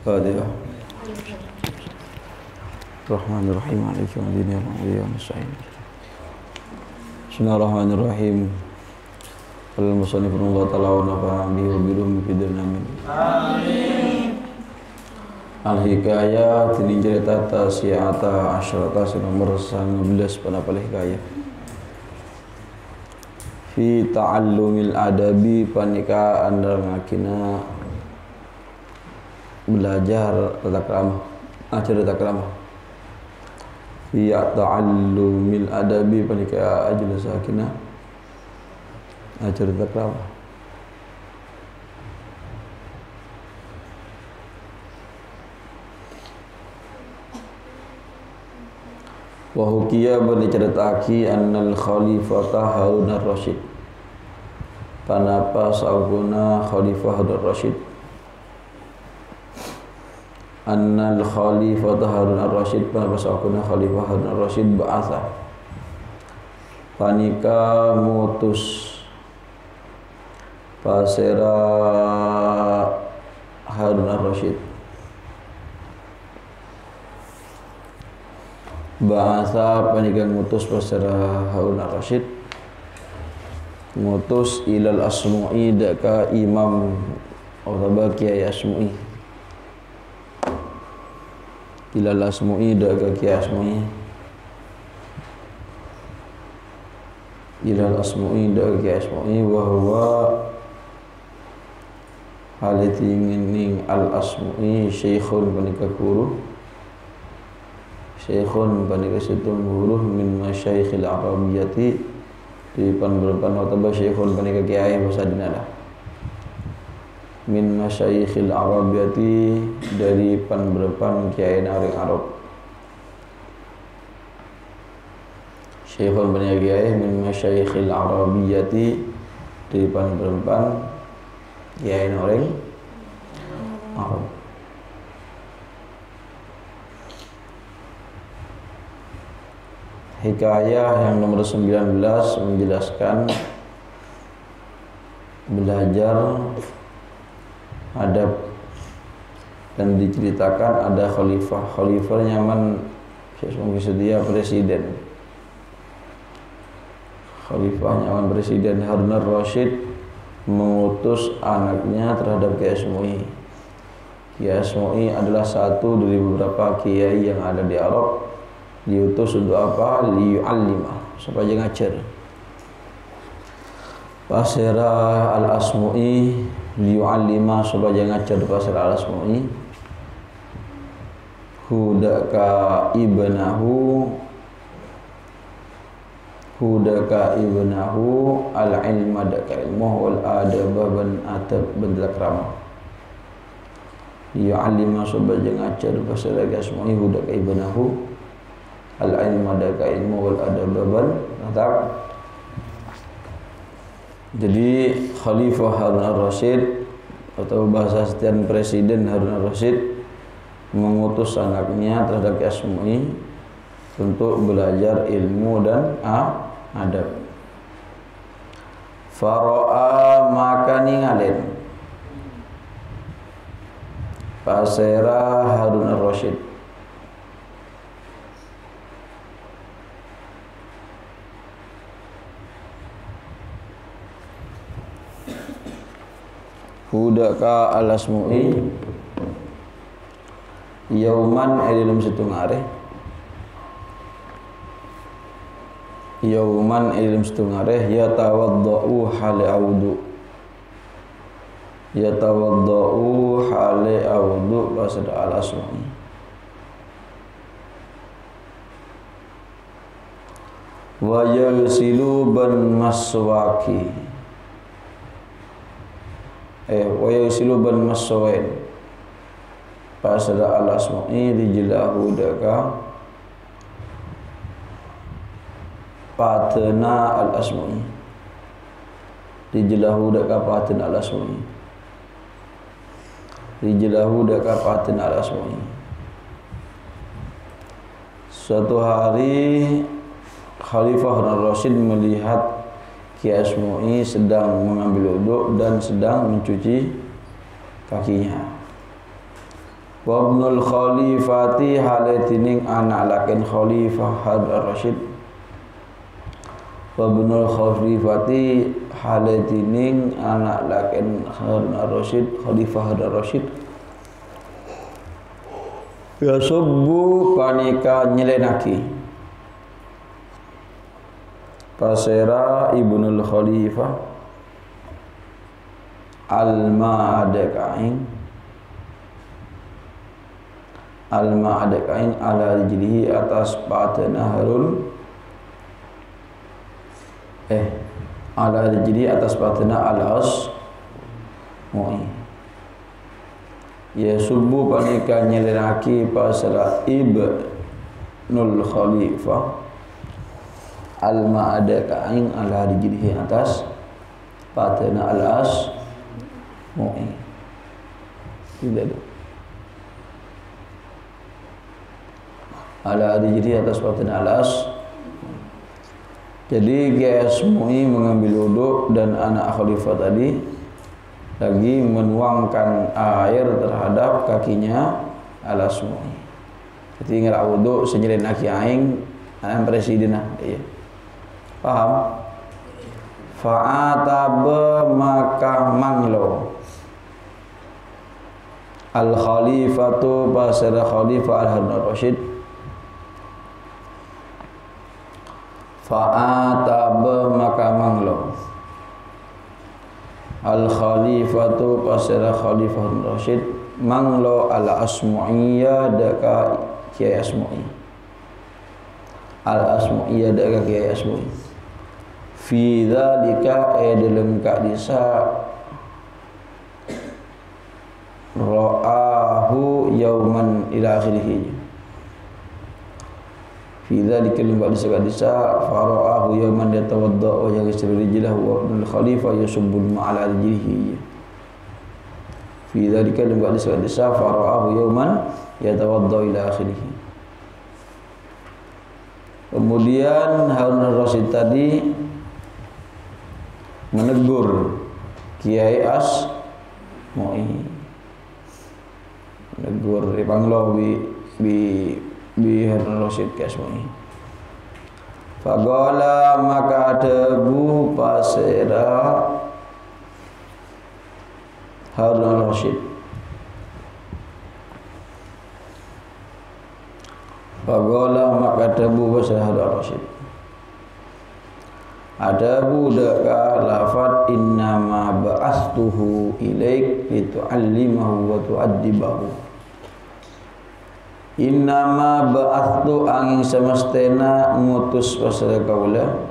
Fatihah. Bismillahirrahmanirrahim. Maliki yaumiddin. Iyyaka na'budu wa iyyaka nasta'in. Bismillahirrahmanirrahim. Qul musannifun wa ta'ala wa nafa'ana bihi wa bihi fid amin. Amin. Al-hikayah ini cerita tasi'ata asyrata nomor 19 pada hikayah. Fi ta'allumil adabi panika andal ngakina belajar tata krama, ajar tata krama. Fi ta'allumil adabi panika ajal sakina ajar tata krama. Wa hukiya berceritaki annal khalifata Harun ar-Rasyid panapa sauguna khalifah Harun ar-Rasyid annal khalifata Harun ar-Rasyid panapa sauguna khalifah Harun ar-Rasyid ba'atha panika mutus pasera Harun ar-Rasyid bahasa panikan ngutus pasara Harun ar-Rasyid ngutus ilal Asmu'i daka imam atau Kiai Asmu'i ilal Asmu'i daka Kiai Asmu'i ilal Asmu'i daka Kiai Asmu'i wa huwa halati ning al Asmu'i syekhun panika guru syekhun panika situn guru min masyayikhil arabiyyati di pan-pan wataba syekhun panika kiai basa dinala min masyayikhil arabiyyati dari pan-pan kiai naring Arab syekhun panika kiai min masyayikhil arabiyyati di pan-pan kiai naring Arab. Hikayah yang nomor 19 menjelaskan belajar adab dan diceritakan ada khalifah nyaman sedia presiden khalifah nyaman presiden Harun ar-Rasyid mengutus anaknya terhadap Kiai Asmu'i. Kiai Asmu'i adalah satu dari beberapa kiai yang ada di Arab diutus untuk apa? Liyu'allima supaya ngajar. Pasera al-Asmu'i liyu'allima supaya ngajar pasera al-Asmu'i hudaka ibnahu al-ilma daka ilmu wal adaba ban adab ban krama liyu'allima supaya ngajar pasera al-Asmu'i hudaka ibnahu al-ilma daka ilmu wal adaban tetap. Jadi Khalifah Harun ar-Rasyid atau bahasa setian Presiden Harun ar-Rasyid mengutus anaknya terhadap Kiai Asmu'i untuk belajar ilmu dan adab. Fara'a maka ningalen pasera Harun ar-Rasyid hudaka al-Asmu'i yauman dalam situng are yauman dalam situng are yatawaddau hale audu basada al-Asmu'i wa yasilu ban maswaki wa yusilu ban maswain pasada al-Asmu'i dijelahu daka patena al-Asmu'i dijelahu daka patena al-Asmu'i dijelahu daka patena al-Asmu'i. Suatu hari Khalifah Harun ar-Rasyid melihat Kiai Asmu'i sedang mengambil wudhu dan sedang mencuci kakinya. Wa ibnul khalifati halatining anak lakin khalifah Harun ar-Rasyid. Wa ibnul khalifati halatining anak lakin Harun ar-Rasyid, khalifah Harun ar-Rasyid. Ya subbu panika nyelenaki pasera ibnul khalifah al-ma'adakain ala rijlihi atas patena Harun ala rijlihi atas patena alas mu'i. Ya subuh panika nyelenaki pasara ibnul khalifah al-ma'adakain ala rijlihi atas patena alas mu'i. Tidak ada ala rijlihi atas patena alas. Jadi GS Mu'i mengambil wudhu dan anak khalifah tadi lagi menuangkan air terhadap kakinya alas Mu'i. Jadi ngelak wudhu senyelin laki aing anak presiden iya. Paham? Fa'atabe maka manglo al khalifatu pasara khalifah al Harun ar-Rasyid. Fa'atabe maka manglo al khalifatu pasara khalifah Harun ar-Rasyid manglo al asmu'iyya daka kiai asmu'i. Al asmu'iyya daka kiai asmu'i fi dzalika dalam kadisa ra'ahu yauman ila akhirih. Fi dzalika limba disakadisa fara'ahu yauman yatawadda wa yaghsilu rijlahu wa ibnul khalifah yusubbu ma'ala rijlihi. Fi dzalika limba disakadisa fara'ahu yauman yatawadda ila akhirih. Kemudian Harun ar-Rasyid tadi menegur Kiai Asmu'i, menegur panglo bi Harun ar-Rasyid Kiai Asmu'i. Faqala maka debu pasera Harun ar-Rasyid. Faqala maka debu pasera Harun ar-Rasyid. Ada budaka lafad innama ba'astuhu ilaik litu'allimahu wa tu'addibahu. Innama ba'astu angin semestena ngutus pasal kaula.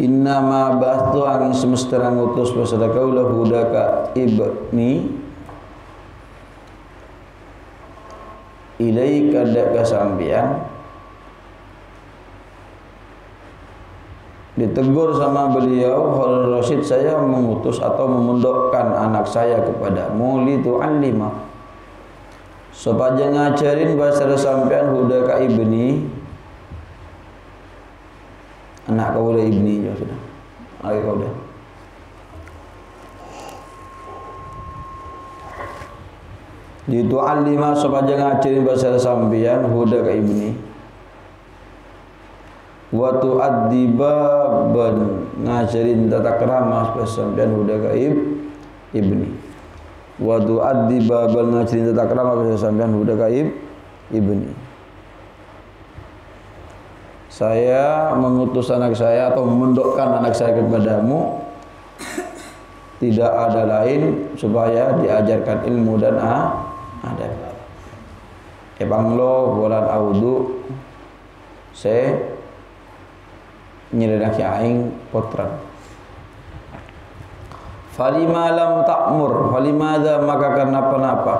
Innama ba'astu angin semestena ngutus pasal kaula budaka ibni ilaika daka sambian. Ditegur sama beliau, Harun Rasyid, saya mengutus atau memundukkan anak saya kepadamu litu'allima supaya ngajarin bahasa sampean hudaka ibni, anak kau udah ibni ya sudah, anak kau udah. Litu'allima supaya ngajarin bahasa sampean hudaka ibni. Wa tu'addiba ban ngajarin tata krama sampean hudaka ibni. Wa tu'addiba ban ngajarin tata krama sampean hudaka ibni. Saya mengutus anak saya atau memondokkan anak saya kepadamu tidak ada lain supaya diajarkan ilmu dan adab. Banglo bulan audu saya nyelenaki aing potran. Falima lam ta'mur, falimadza maka karena apa?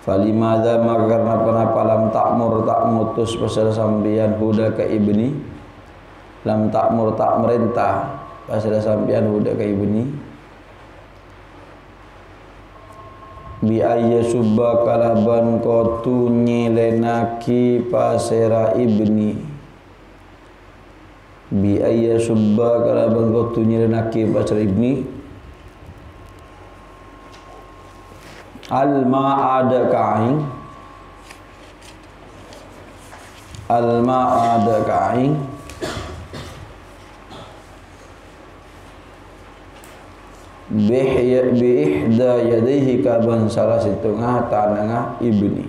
Falimadza maka karena apa lam ta'mur tak mutus pasal sambian huda ke ibni. Lam ta'mur tak merintah pasal sambian huda ke ibni. Bi ayya subba kalaban kotu nyelenaki pasera ibni. bi ayya subba kalaban kau tunyiranake pasal ibni al ma'ada ka'ing bi ihda yadayhi kaban salah setengah tangan ibni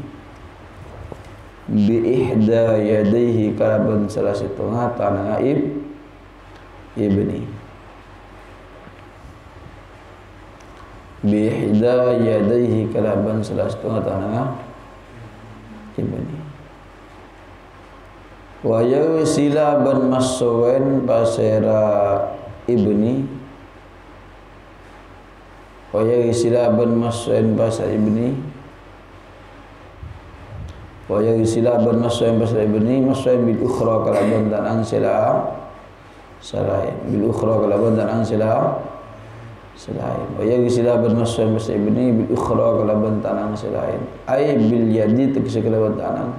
bi ihda yadayhi kaban salah setengah tangan ibni bi ihda yadayhi kaban salah setengah tangan ibni wa yawsila ban maswen pasera ibni wa yawsila ban maswen pasera ibni wa yawsila ban maswen pasera ibni maswen bil ukhra kalaban dan sila selain bil ukhra kalaban dan sila selain wa yawsila ban maswen pasera ibni bil ukhra kalaban tanang selain ay bil yadi tegese kalaban tanang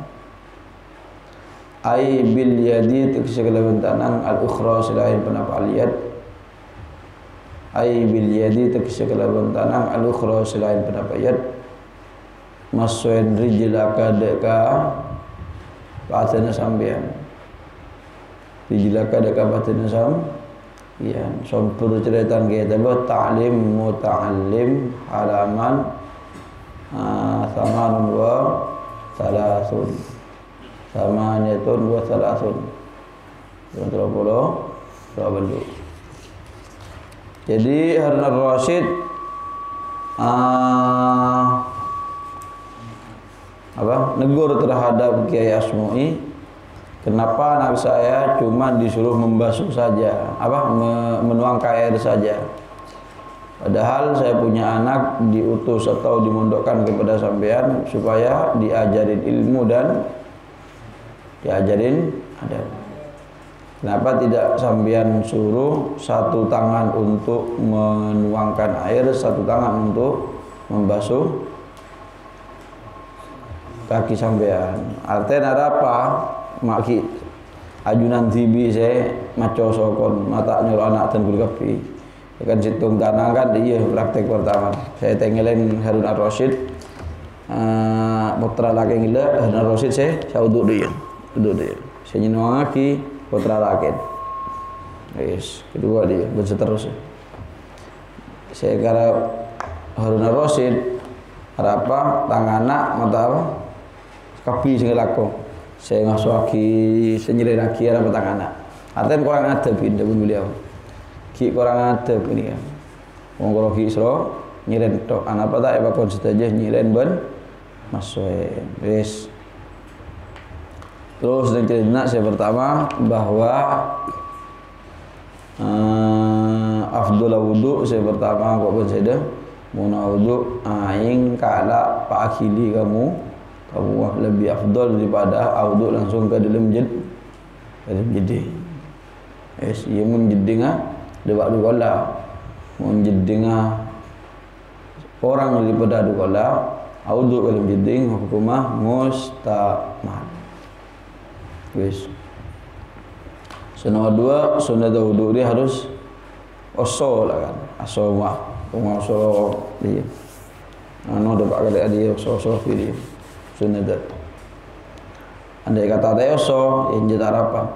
ay bil yadi tegese kalaban tanang al ukhra selain penapa aliyad ay bil yadi tegese kalaban tanang al ukhra selain penapa yad masuen rijlaka deka patena sampean rijlaka deka patena sampean sampur cerita kita bahwa ta'lim muta'allim halaman samanun wa salasun samaniyatun wa salasun 30 bentuk. Jadi Harun ar-Rasyid negur terhadap Kiai Asmui, kenapa anak saya cuma disuruh membasuh saja, menuangkan air saja, padahal saya punya anak diutus atau dimondokkan kepada sampean supaya diajarin ilmu dan diajarin adab. Kenapa tidak sampean suruh satu tangan untuk menuangkan air, satu tangan untuk membasuh kaki sampean? Artinya ada apa? Maki ajunan tibi saya maco sokon mata nyuruh anak dan guru kapi. Kan situng tanang kan dia praktek pertama. Saya tengelin Harun ar-Rasyid putra laki gila Harun ar-Rasyid saya duduk dia. Saya nyenuang kaki putra laki. Yes, kedua dia berseterusnya. Saya kira Harun ar-Rasyid apa tangan anak mata apa kapi sing laku. Saya ngasuh aki senyirai laki ada petang anak. Artinya kurang adab ini pun beliau. Ki kurang adab ini kan. Wong kalau ki selo nyiren tok anak apa tak bakon saja nyiren ben masuen. Wis. Terus dan cerita saya pertama bahwa afdhal wudu saya pertama kok pun saya dah muna wudu aing kala pak akhili kamu lebih afdal daripada wudu langsung ke dalam jadi yes ia menjedinga debak dukola menjedinga orang daripada dukola wudu dalam jeding hukumah mustahab wis. Nomor 2 sunat wudu dia harus osol lah kan asoma osol dia dapat kali dia osol dia sunat. Andai kata ada oso yang jadi apa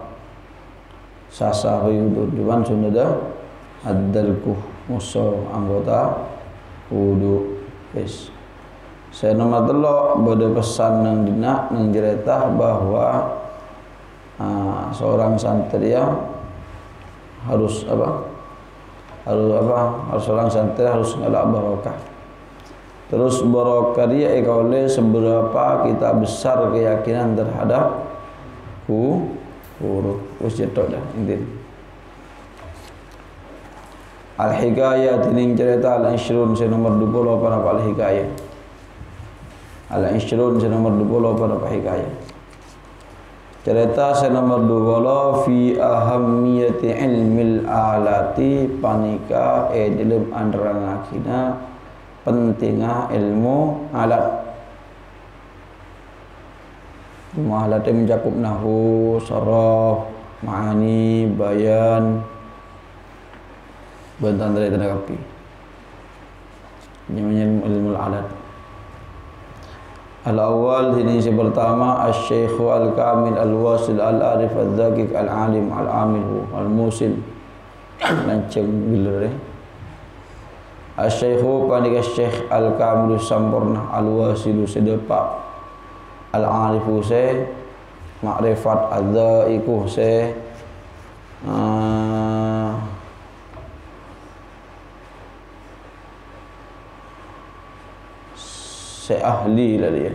sasa wudu cuman sunat adalku osol anggota wudu wis. Saya nomor 3 pada pesan nang dina nang cerita bahwa seorang santri harus seorang santri harus ngalak barokah. Terus barokah dia oleh seberapa kita besar keyakinan terhadap huruf usjetok dah intin. Al-Hikayah tining cerita Al-Ishrun nomor 20 apa Al-Hikayah. Al-Ishrun nomor 20 apa Hikayah. Cerita nomor 20 fi ahammiyati ilmil alati panika dalam andarangakina pentingnya ilmu alat. Ilmu alat mencakup nahwu, saraf, ma'ani, bayan, bantahan dari tanda kapi. Namanya ilmu alat. Al-awwal ini yang pertama Asy-Syaikh Al-Kamil Al-Wasil Al-Arif Al-Dhaqiq Al-Alim Al-Amil Al-Musil lanceng bila Asy-Syaikh panika Syekh Al-Kamil Sampurna Al-Wasil sedepak Al-Arif se makrifat Al-Dhaqiq se ahli lah dia.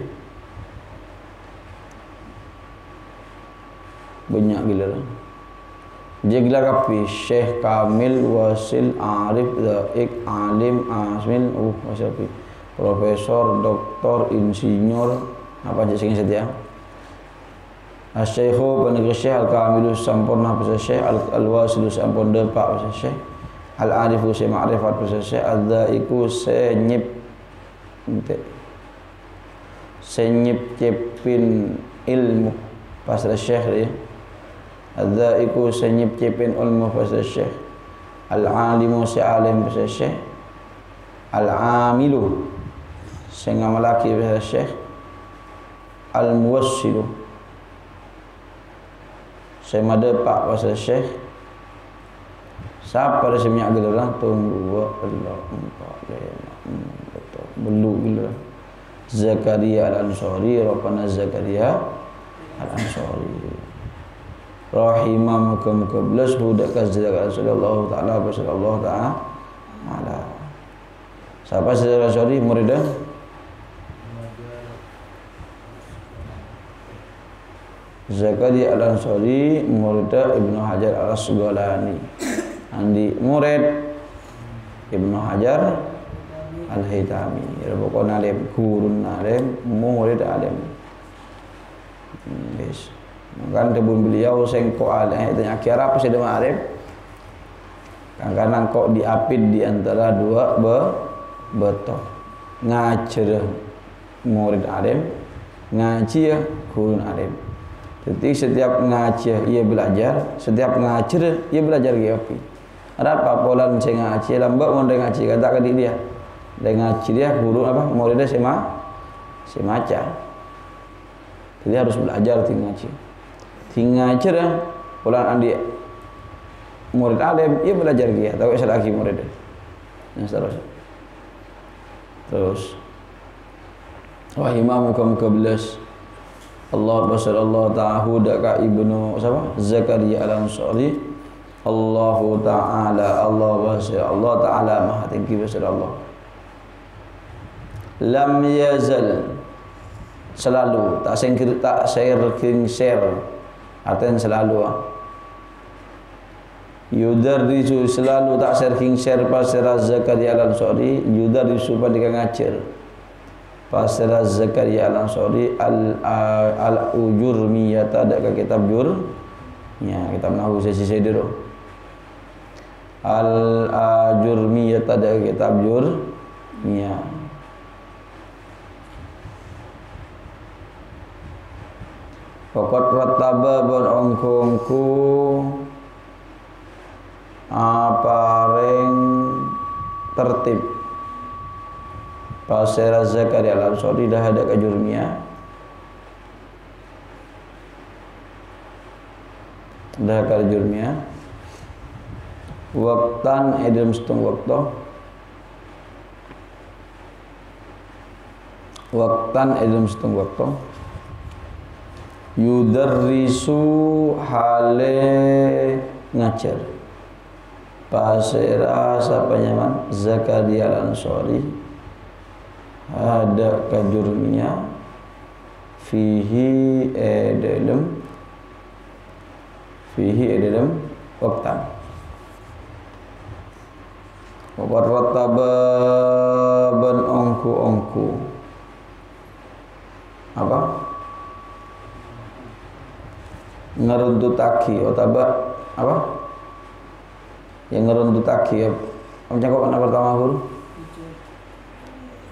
Banyak gila lah. Dia gila kapi Syekh Kamil Wasil Arif Dhaqiq Alim Asmil Masya Allah. Profesor, doktor, insinyur apa aja sing setia. Asy-Syaikh panika Syekh Al-Kamil Sampurna Pasal Syekh Al-Wasil Sampurna Pak Pasal Syekh Al-Arif se ma'rifat Pasal Syekh Al-Dhaqiq se nyip senyip-nyipin ilmu pasal syekh dia. Adzaiku senyip-nyipin ilmu pasal syekh. Al-alimu se'alim pasal syekh. Al-amilu sengamalaki pasal syekh. Al-muwassilu semadepak pasal syekh. Siapa ada seminyak gelaran? Tunggu 2, 4, 5, betul. Belu gelaran. Zakaria Al-Ansari, Rabbana Zakaria Al-Ansari. Rahimah muka-muka belas budak kazzakat Rasulullah Ta'ala Rasulullah Ta'ala. Siapa Zakaria Al-Ansari? Muridnya? Zakaria Al-Ansari, muridnya Ibnu Hajar Al-Asqalani. Andi murid Ibnu Hajar Al-Haytami, bukan alim, gurun alim, murid alim. Yes. Kan kebun beliau sengko alim, tanya kira apa sih dengan alim? Kadang-kadang kok diapit di antara dua betul. Ngajar murid alim, ngaji ya gurun alim. Jadi setiap ngaji ia belajar, setiap ngajar ia belajar gapi. Ada apa pola mencari ngaji, lambat mau ngaji kata ke dia. Dengan dia guru apa muridnya semaca. Jadi harus belajar tinggal ngajar pulang andi murid alim ia belajar dia tahu lagi muridnya. Terus wa imam muka belas Allah basallallahu ta'ala daka Ibnu siapa Zakaria Al-Ansari Allahu ta'ala Allah basal Allah ta'ala maha tinggi basal Allah. Lam yazal selalu tak share artinya selalu yudarrisu selalu tak share pasal Zakaria Al-Ansari yudarrisu pada ngajar pasal Zakaria Al-Ansari al-ujurmiyah ada ke kitab jur ya kitab nahwu sesi dulu al-ajurmiyah ada ke kitab jur ya. Fakat rattaba berongkongku apareng tertib pasal Zakaria Al-Ansari dah ada kajurmia dah kajurmia waktan dalam setengah waktan dalam setengah waktu yudarrisu hale ngajar pasera siapa nyaman Zakaria Al-Ansari ada kajurmia fihi dalam waktan warataba ban ongku apa ngeruntutaki otaba apa yang ngeruntutaki ya mencakup anak pertama huruf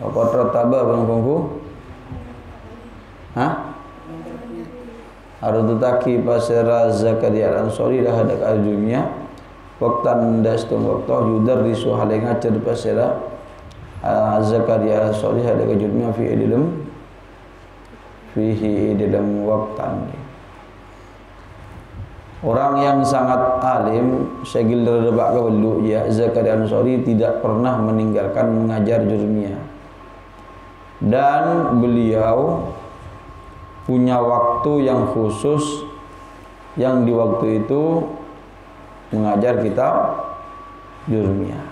apa rataba bangkongku Arudutaki pasera Zakaria Al-Ansari dah hadak al-dunia waktan das tung waktu yudar risu hale ngajar pasera Zakaria Al-Ansari hadak al-dunia fihi dalam waktan. Orang yang sangat alim segil derebak kebelu ya Zakaria Al-Ansari tidak pernah meninggalkan mengajar jurmiyah, dan beliau punya waktu yang khusus yang di waktu itu mengajar kitab jurmiyah.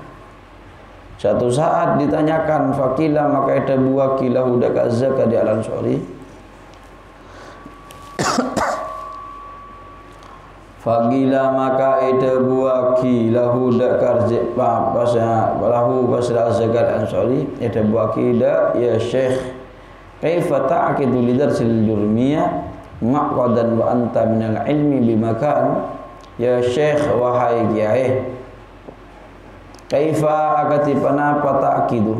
Satu saat ditanyakan fakila maka ada buah kilahu daka Zakaria Al-Ansari fagila maka ada buah kilahu daka lahu pasal Zakaria Al-Ansari ada buah kida ya Syekh kaifa ta'qidu li darsil jurmiyah maqadan wa anta minal ilmi bimakan. Ya Syekh wahai kiai, kaifa akatipana ta'qidu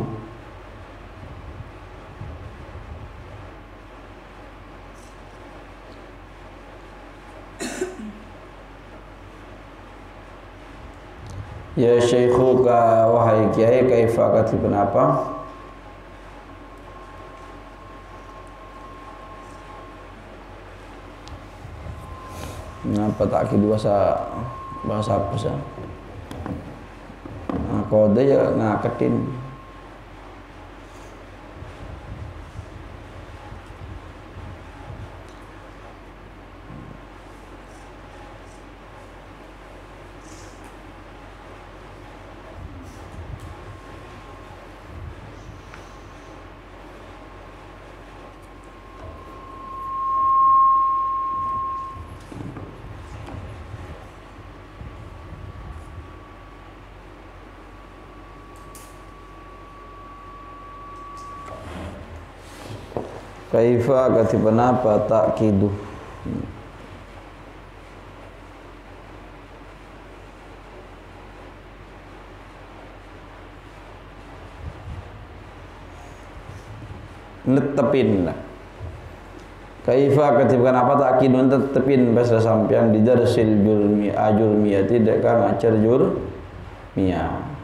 ya Syekhuka wahai kiai, kaifa akatipana apa Kenapa takkid bahasa apa sih? Nah, kode ya ngaketin. Kaifa katibana apa ta'kidu netepin lah. Kaifa katibana apa ta'kidu netepin bahasa sampean di darsil jurmiyah tidak kan ajar jurmiyah.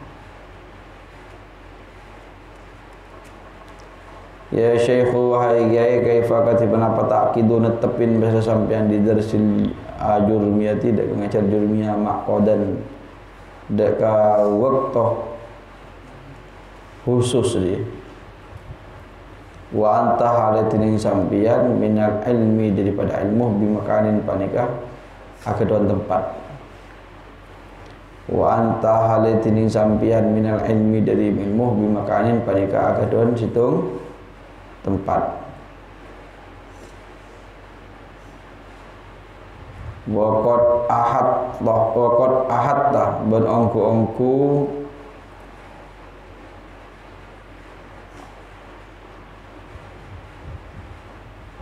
Ya Syekhu wahai kiai, kaifa katibana apa ta'kidu netepin bahasa sampean di darsil jurmiyah tidak ngajar jurmiyah maqadan deka waktu khusus dia. Wa anta halatin sampean minal ilmi daripada ilmu bimakanin panikah akeduan tempat. Wa anta halatin sampean minal ilmi dari ilmu bimakanin panikah akeduan situng tempat. Wakot ahad lah berongku-ongku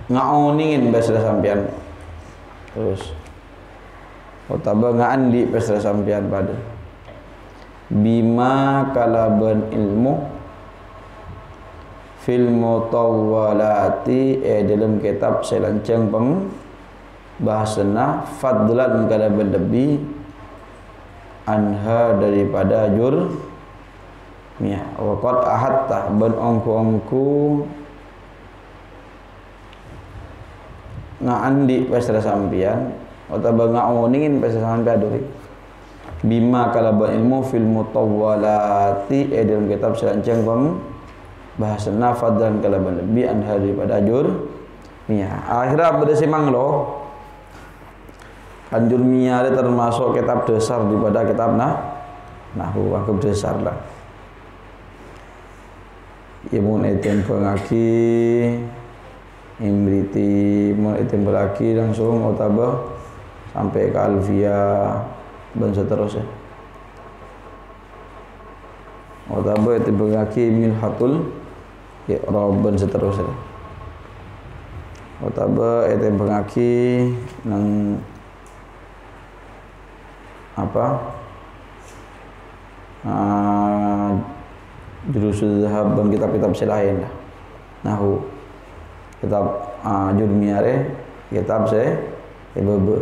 ngaoningin bahasa sampean terus otaba ngaandi bahasa sampean pada bima kalaban ilmu fil mutawwalati dalam kitab selancang bahasana fadlan kada berlebih anha daripada jurmiyah. Waqad ahatta ban ongku-ongku ngaandi pasra sampean utawa ngaoningin pasra sampean doi bima kalaban ilmu fil mutawwalati dalam kitab selancang bahasa nafad dan kalaban lebih anha daripada jurmiyah. Akhirnya berdesimang loh kan jurmiyah itu termasuk kitab dasar daripada kitab nahwu anggap dasar lah. Imun etem pengaki imriti mun etem beraki langsung otaba sampai ke alfiyah dan seterusnya. Otaba etem pengaki milhatul i'rab dan seterusnya. Otaba etem pengaki nang apa jurusul zahab dan kitab-kitab selain lah nahwu kitab jurmiyah kitab bebe.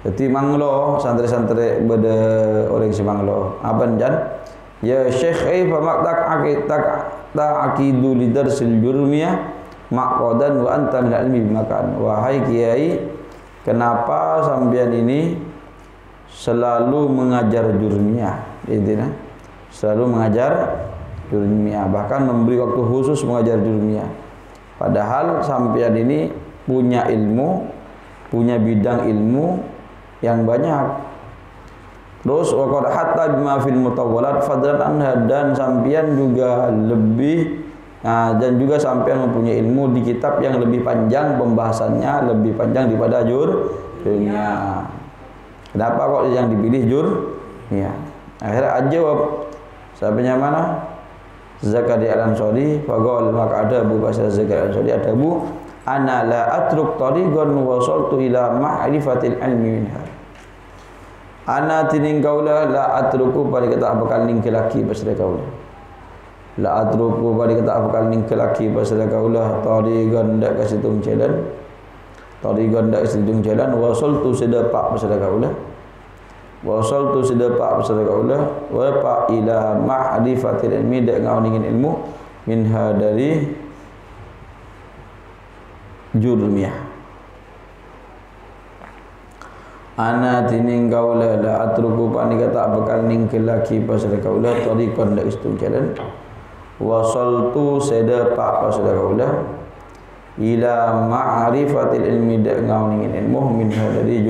Jadi manglo santri-santri beda orang si manglo. Aban jan ya Syekh fa maktak akidu lidarsil jurmiyah maqadan wa anta min ilmi makan. Wahai kiai, kenapa sampean ini selalu mengajar jurmiyah? Intinya selalu mengajar jurmiyah, bahkan memberi waktu khusus mengajar jurmiyah. Padahal sampean ini punya ilmu, punya bidang ilmu yang banyak. Terus waqad hatta bima fil mutawwalat fadlan anha, dan sampean juga lebih dan juga sampean mempunyai ilmu di kitab yang lebih panjang pembahasannya, lebih panjang daripada jurmiyah. Kenapa kok yang dipilih jurmiyah? Akhirnya jawab sahabatnya mana? Zakaria Al-Ansari. Faqala, maka ada Abu Bakar Zakaria Al-Ansari, ada Bu, ana la atruk tariqan wasaltu ila ma'rifatil ilmi minha. Ana tining kaula la atruku pada kata bakal ning kelaki pasal kaula. La atruku pada kata bakal ning kelaki pasal kaula tariqan dak kasitung jalan. Tariqan dak kasitung jalan wasaltu sedapak pasal kaula. Wasaltu sedapak pasal kaula wa pa ila ma'rifatil ilmi, dak ngauningin ilmu minha dari jurmiyah. Ana tining kaula la atruku pani kata bakal ningkel lagi pasal kaula tariqan dak istung jalan. Wasaltu sedapak pasal kaula ila ma'rifatil ilmi, dak ngauningin ilmu minha dari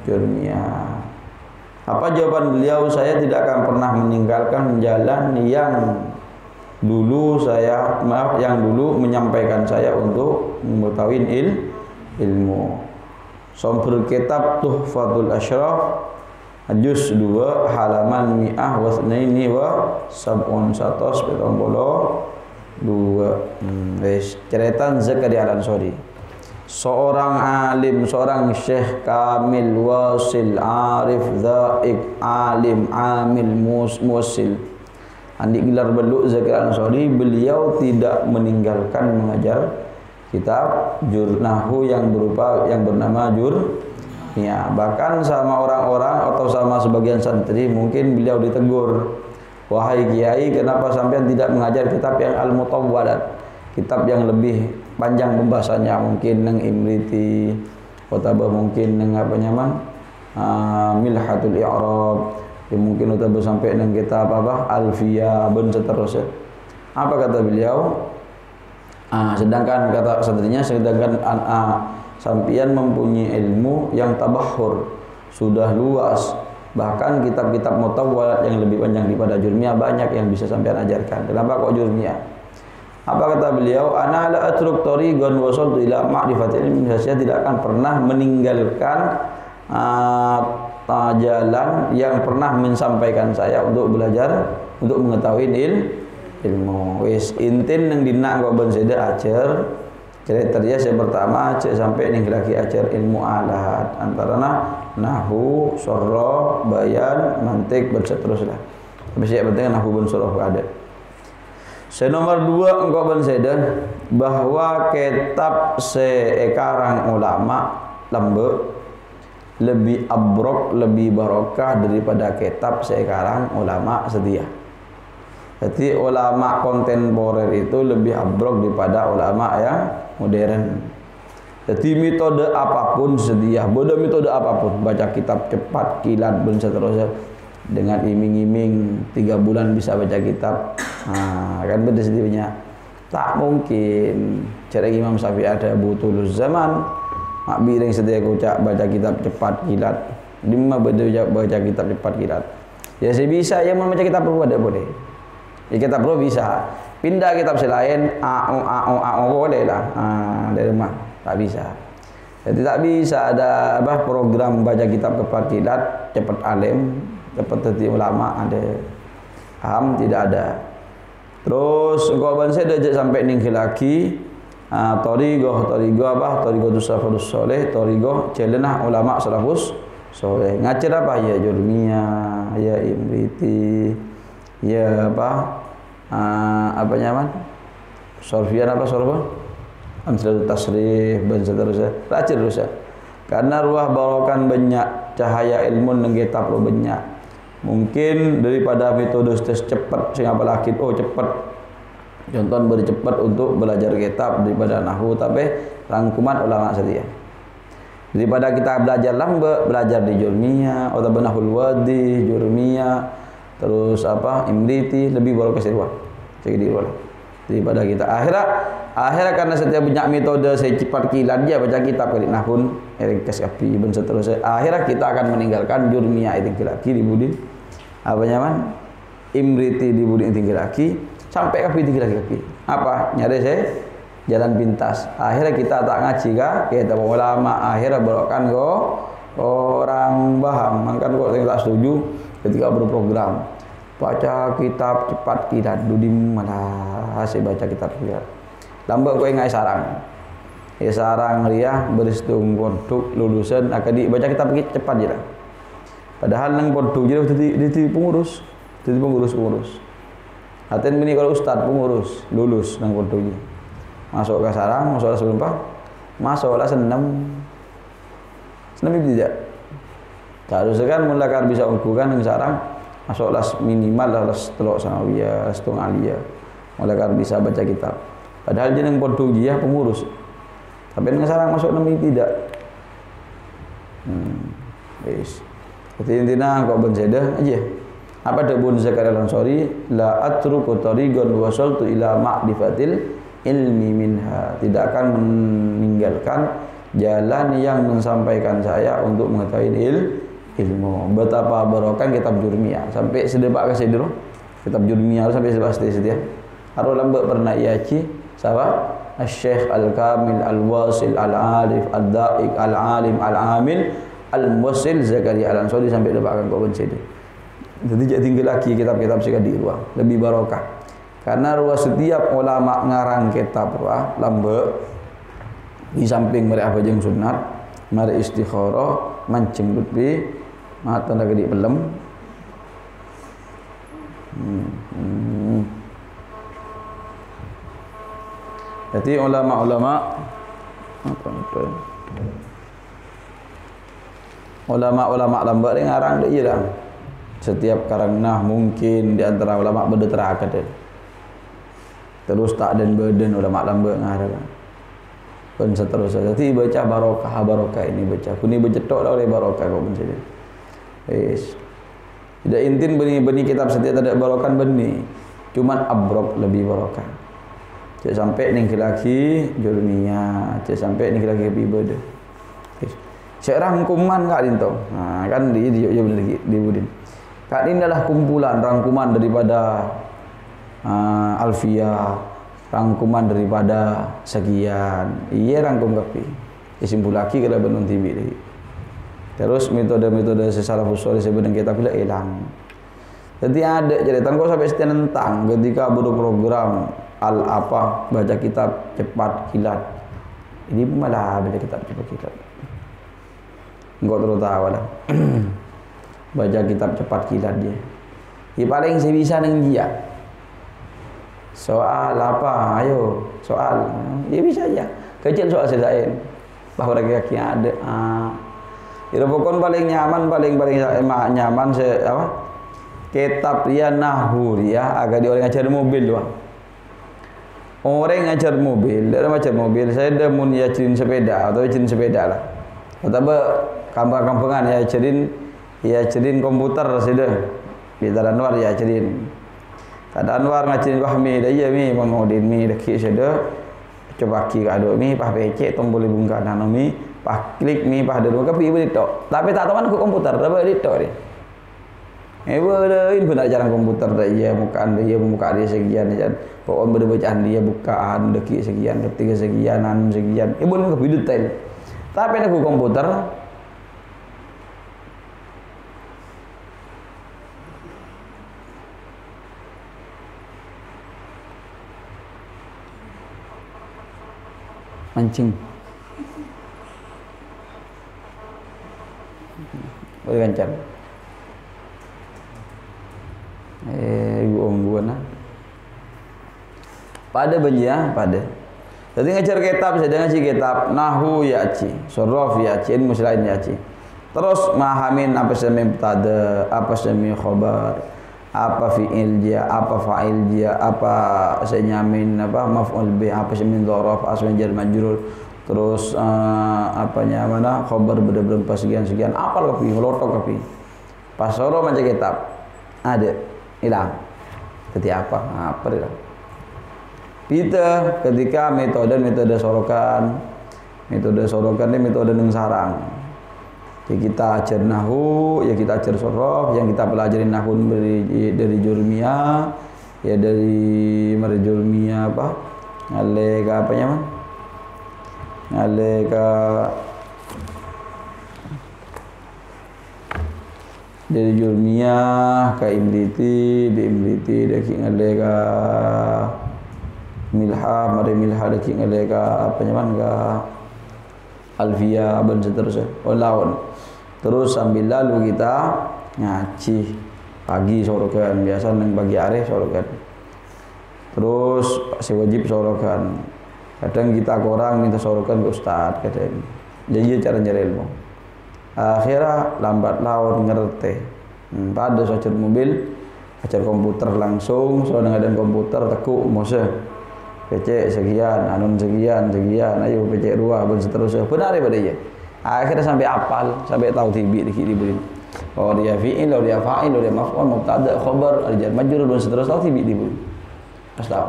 jurmiyah. Apa jawaban beliau? Saya tidak akan pernah meninggalkan jalan yang dulu menyampaikan saya untuk mengetahui ilmu. Sumber kitab Tuhfatul Asyraf juz 2 halaman mi'ah wa tsnaini wa sab'un 182. Cerita Zakaria Al-Ansari, seorang alim, seorang syekh kamil, wasil, arif, dhaik, alim, amil, musil. Andi gelar beluk Zakaria Al-Ansari, beliau tidak meninggalkan mengajar kitab jurnahu yang bernama jurmiyah. Bahkan sama orang-orang atau sama sebagian santri mungkin beliau ditegur, wahai kiai, kenapa sampean tidak mengajar kitab yang al-mutawwalat, kitab yang lebih panjang pembahasannya, mungkin nang Imriti atau mungkin nang apa nyaman Milhatul I'rab, mungkin atau sampai nang kitab apa Alfiyah dan seterusnya. Apa kata beliau? Sedangkan kata santrinya, sampian mempunyai ilmu yang tabahur, sudah luas, bahkan kitab-kitab mutawwalat yang lebih panjang daripada jurmiyah banyak yang bisa sampean ajarkan. Kenapa kok jurmiyah? Apa kata beliau? Ana la atruk tariqan wasaltu ila ma'rifatil ilmi, saya tidak akan pernah meninggalkan jalan yang pernah menyampaikan saya untuk belajar, untuk mengetahui ilmu. Wis intin nang dina kok ben seda ajar kriteria yang pertama cek sampai ning lagi ajar ilmu alat antara nahwu, sharh, bayan, mantik dan seterusnya. Tapi yang penting nahwu dan sharh ada. Nomor 2 engkau ben seda bahwa kitab sekarang ulama lembe lebih abrok, lebih barokah daripada kitab sekarang ulama sedia. Jadi ulama kontemporer itu lebih abrok daripada ulama yang modern. Jadi metode apapun sedia, bodoh metode apapun, baca kitab cepat, kilat dan seterusnya, dengan iming-iming 3 bulan bisa baca kitab. Kan beda sedihnya. Tak mungkin. Cara Imam Syafi'i ada butuluz zaman, mak biring sedia baca kitab cepat, kilat. Lima beda baca kitab cepat, kilat. Ya saya bisa, yang membaca kitab ada boleh. Ya, kitab bro bisa pindah kitab selain boleh lah dari rumah, tak bisa. Jadi tak bisa ada apa program baca kitab cepat kilat, cepat alim, cepat jadi ulama, ada paham tidak ada. Terus engkau banse dajak sampai ning lagi torigo apa torigo salafus soleh, torigo jelenah ulama salafus soleh. Ngajar apa ya jurmiyah, ya Imriti, ya apa nyaman sorfian apa sorba amsalatul tasrif dan seterusnya, rajin terus ya. Karena ruah barokan banyak, cahaya ilmu nang kitab lo banyak. Mungkin daripada metode tes cepat sing apalagi cepat. Contoh beri cepat untuk belajar kitab daripada nahwu tapi rangkuman ulama setia. Daripada kita belajar lambat, belajar di Jurmiyah atau Nahwul Wadi, Jurmiyah, terus Imriti lebih barokah sirwa. Cek di luar. Daripada kita akhirnya karena setiap banyak metode saya cepat kilat dia baca kitab kali nahun ringkas api ben seterusnya. Akhirnya kita akan meninggalkan Jurmiyah itu laki di budin nyaman Imriti di budin tinggi laki sampai api tinggi laki nyari saya jalan pintas. Akhirnya kita tak ngaji kita ulama akhirnya berokan orang paham. Mangkan kok saya tak setuju ketika berprogram baca kitab cepat kilat dudim malah saya baca kitab kilat lambat kau ingat sarang dia beristung produk lulusan akan dibaca kitab cepat je lah. Padahal nang produk jadi pengurus hatin bini kalau ustad pengurus lulus nang produk je masuk ke sarang masuklah sebelum masuklah senam itu tidak seharusnya kan bisa ukuran nang sarang masuklah minimal lah telok sanawiyah setengah aliyah mulai bisa baca kitab. Padahal dia yang podo dia pengurus. Tapi yang sarang masuk nami tidak. Wis. Jadi intinya kau bensedah aja. Apa ada Bun Zakaria Al-Ansari la atruku tariqan wasaltu ila ma'rifatil ilmi minha. Tidak akan meninggalkan jalan yang mensampaikan saya untuk mengetahui ilmu. Betapa barokah kitab Jurmiyah sampai sedepak ke sedero. Kitab Jurmiyah sampai sedia. Harus lambat pernah iaci siapa? Syekh Al-Kamil Al-Wasil Al-Arif Al-Da'iq Al-Alim Al-Amil Al-Muwassil Zakaria Al-Ansari sampai dapatkan kau bencede. Jadi jadi tinggal lagi kitab-kitab sikap di ruang lebih barokah. Karena ruang setiap ulama ngarang kitab ruang lambat di samping mereka bajang sunat, mari istikharah, mancing lebih, mata nak di pelem. Jadi ulama-ulama lambat ni ngarang dia dah. Setiap karang mungkin di antara ulama berdeterakat dia. Terus tak dan badan ulama lambat ngarang. Dan seterusnya. Jadi baca barokah ini baca. Kuni bercetok dah oleh barokah kau baca dia. Yes. Tidak intin beni kitab setiap ada barokah beni. Cuman abrok lebih barokah. Cik sampai ni lagi Jurmiyah, cik sampai ni lagi ibadah. Cik rangkuman kak dinto. Kan dia di budin. Kak ini adalah kumpulan rangkuman daripada Alfiyah, rangkuman daripada sekian. Iya rangkum kapi. Isimpul lagi kalau benun TV lagi. Terus metode-metode sesalafus saleh sebenarnya kita bila hilang. Jadi ada cerita kau sampai setia tentang ketika berprogram baca kitab cepat kilat. Ini malah baca kitab cepat kilat. Engkau terus tahu lah. Baca kitab cepat kilat dia. Dia paling sebisa dengan dia. Soal apa? Ayo, soal. Dia bisa aja. Kecil soal selesai. Bahawa kaki ada. Itu pokoknya paling nyaman, paling nyaman kitab dia nahwu dia agak orang ngajar mobil doang. Orang ngajar mobil, dia ngajar mobil. Saya dah mun yacirin sepeda atau yacirin sepeda lah. Atau kampung-kampungan yacirin komputer sudah. Kita Anwar yacirin. Ada Anwar ngacirin Wahmi, dah iya mi pemodin mi deki sudah. Coba klik aduk mi, pah PC tombol bungkan nano mi, pah klik mi, pah dulu ke pilih tok. Tapi tak tahu mana ke komputer, dapat di tok dia. Ini benar jarang komputer dah iya mukaan dia muka dia sekian aja. Pokok bacaan dia bukaan deki sekian ketiga sekian anu sekian. Ibu nak lebih detail. Tapi nak komputer mancing. Boleh lancar. Ibu om gua na. Pada benjia, pada. Jadi ngajar kitab, saya ngaji kitab, nahu ya ci, sorof ya ci, ilmu selain ya ci. Terus mahamin apa semi mubtada, apa semi khobar, apa fi'il dia, apa fa'il dia, apa senyamin, apa maf'ul bi, apa semi dzaraf, asmi jar majrur. Terus apanya mana khobar bener-bener pas sekian-sekian, apal kapi, ngelotok kapi. Pas soro baca kitab, ada hilang. Jadi apa dia? Kita ketika metode sorokan ini metode yang sarang. Jadi kita ajar nahu, ya kita ajar sorof, yang kita pelajari nahu dari jurmiyah, ya dari jurmiyah apa? Ngale ke apa nyaman? Ngale ke dari jurmiyah ke imriti, di imriti dari ngale ke milha, mari milha deki ngaleka apa nyaman ka alfia dan seterusnya. Lawan. Terus sambil lalu kita ngaji pagi sorokan, biasa nang pagi hari sorokan. Terus sewajib sorokan. Kadang kita korang minta sorokan ke ustaz kadang. Jadi cara nyari ilmu. Akhirnya lambat laun ngerti. Pada ajar mobil, ajar komputer langsung, soalnya ada komputer tekuk mose. PC sekian, anun sekian, ayo PC 2 dan seterusnya. Benar pada dia. Akhirnya sampai apal, sampai tahu tibi dikit diberi. Oh dia fi'il, oh dia fa'il, oh dia maf'ul, mubtada, khabar, jar majrur dan seterusnya tahu tibi diberi. Tahu.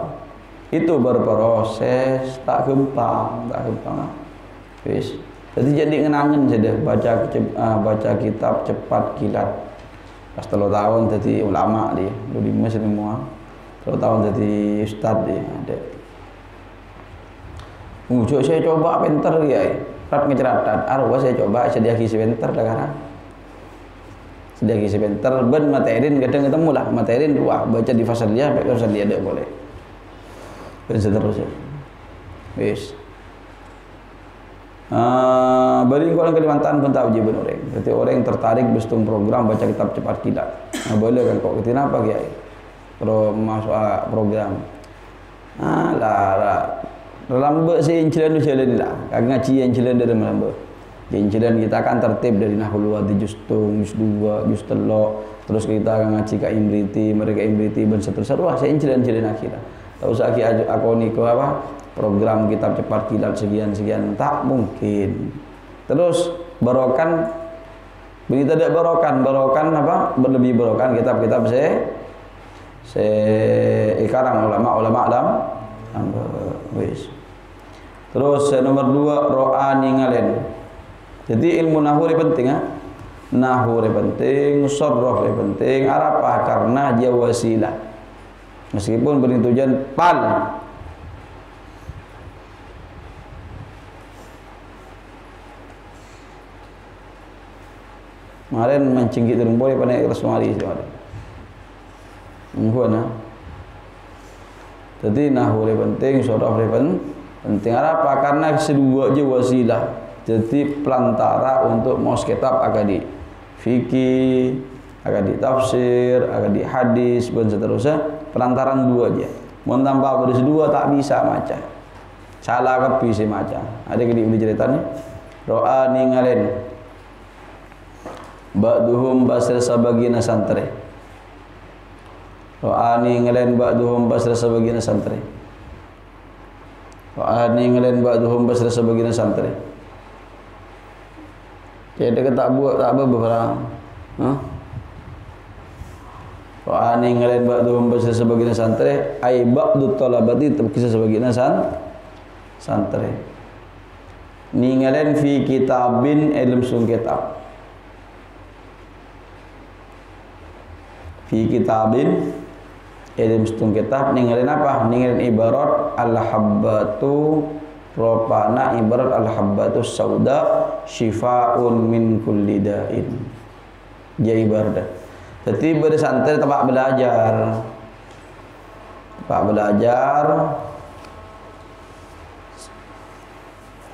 Itu berproses, tak gampang. Wis. Jadi jadi ngenangen saja baca kitab cepat kilat. Pas 3 tahun jadi ulama dia, di Mesir semua. 3 tahun jadi ustaz dia ada. Saya coba pinter ya, rat ngeceratan. Arwah saya coba sedia kisi pinter dah kan. Sedia kisi pinter, ben materin kadang ketemu lah materin 2 baca di fasal dia, baca fasal dia ada boleh. Dan seterusnya. Wis. Bari orang Kalimantan pun tahu je ben orang. Berarti orang yang tertarik bestung program baca kitab cepat kilat. Boleh kan kok kenapa kiai? Kalau masuk program. Lambat saya jalan lah. Kag ngaji yang jalan dari lambat. Yang jalan kita akan tertib dari nahul wadi juz 2, juz 3. Terus kita akan ngaji ke imriti, mereka imriti dan seterusnya. Wah, saya jalan akhirnya. Tak usah aku ni ke apa? Program kitab cepat kilat sekian tak mungkin. Terus barokan begitu tidak barokan apa? Berlebih barokan kitab-kitab sekarang ulama alam wis. Terus nomor 2 ro'a ningalen. Jadi ilmu nahwu ini penting ha. Nahwu ini penting, sharaf ini penting. Apa? Karena dia wasilah. Meskipun bertujuan pal. Kemarin mancing kita boleh pandai keras mari sebenarnya. Nah. Jadi nahwu penting, sharaf penting. Apa? Karena kedua je wasilah. Jadi pelantara untuk maus kitab agak di fikih, agak di tafsir, agak di hadis dan seterusnya. Pelantaran 2 aja. Mau tambah pada 2 tak bisa maca. Salah kepi si maca. Ada ke di ceritanya. Ro'a ningalen. Ba'duhum basir sabagina santre. Ro'ani ngelen ba'duhum basra sabagina santri. Ro'ani ngelen ba'duhum basra sabagina santri. Jadi tak buat tak apa beberapa. Ro'ani ngelen ba'duhum basra sabagina santri. Ai ba'du talabati tabkisa sabagina santri. Ni ngelen fi kitabin ilm sun kitab. Fi kitabin ilmu setung kitab ninggalin apa? Ninggalin ibarat al-habbatu ropana ibarat al-habbatu sauda shifaun min kulli da'in. Dia ibarat. Jadi bersantri tempat belajar.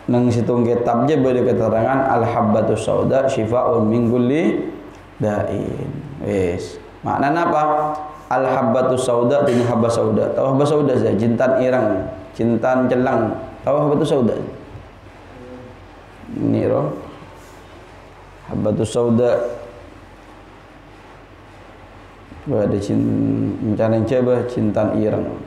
Nang situng kitab je beri keterangan al-habbatu sauda shifaun min kulli da'in. Wis. Maknanya apa? Al-habbatu sauda dengan habba sauda. Tahu habba sauda saja, jintan irang, jintan celang. Tahu habbatus sauda? Ini roh. Habbatus sauda. Ada mencari coba cintan ireng.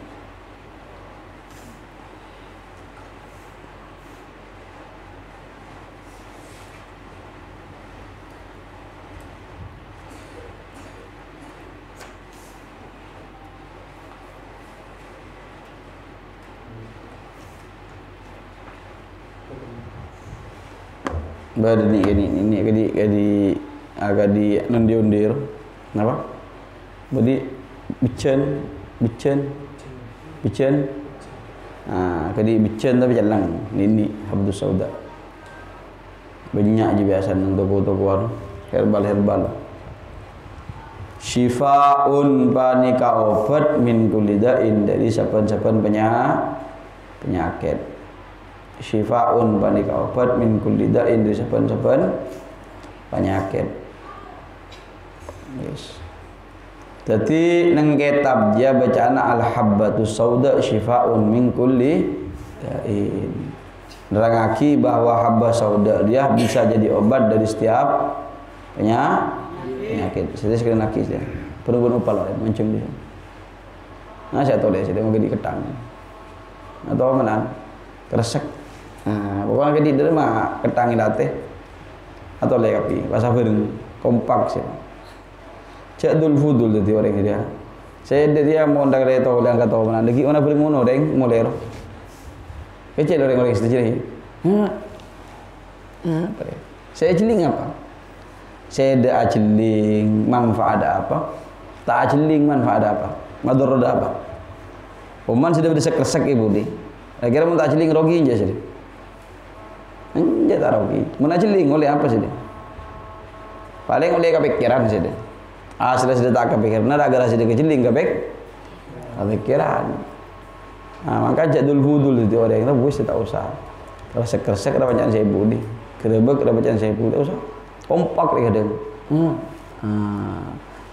Baru ini agak di undir. Kenapa? Jadi bicen. Kadi bicen tapi jalan. Ini habbatus sauda. Banyak je biasa nang toko-toko herbal. Syifaun panika obat min kulli da'in dari saben-saben penyakit. Syifaun panika obat min kulli da'in dari saben-saben penyakit. Yes. Jadi nang kitab dia bacaan al-habbatus sauda syifaun min kulli da'in. Nerangaki bahwa habba sauda dia bisa jadi obat dari setiap penyakit. Saya sekalian nakis dia. Perlu upal mencung dia. Nah saya tahu dia mau gedi ketang. Atau mana? Keresek. Pokoknya gedi dia mah ketang ilate. Atau lekapi bahasa bareng kompak sih. Jadul fudul tadi orang dia. Saya dia mau ndak dia tahu dia enggak tahu mana. Lagi mana bareng ngono deng mulai ro. Kecil orang-orang sedikit. Apa ya? Saya jeling apa? Saya ada ajeling manfaat apa? Tak ajeling manfaat apa? Mador ada apa? Oman sudah bersek-resek ibu di. Kira mau tak ajeling rogi aja sih. Enggak tak rogi. Mau ajeling oleh apa sih? Paling oleh kepikiran sih. Sudah tak kepikiran. Ada gara sudah kejeling kepikiran. Maka jadul fudul itu orang itu bos tak usah. Resek-resek ada bacaan saya budi. Kerebek ada bacaan saya budi. Tak usah. Kompak dia kadang.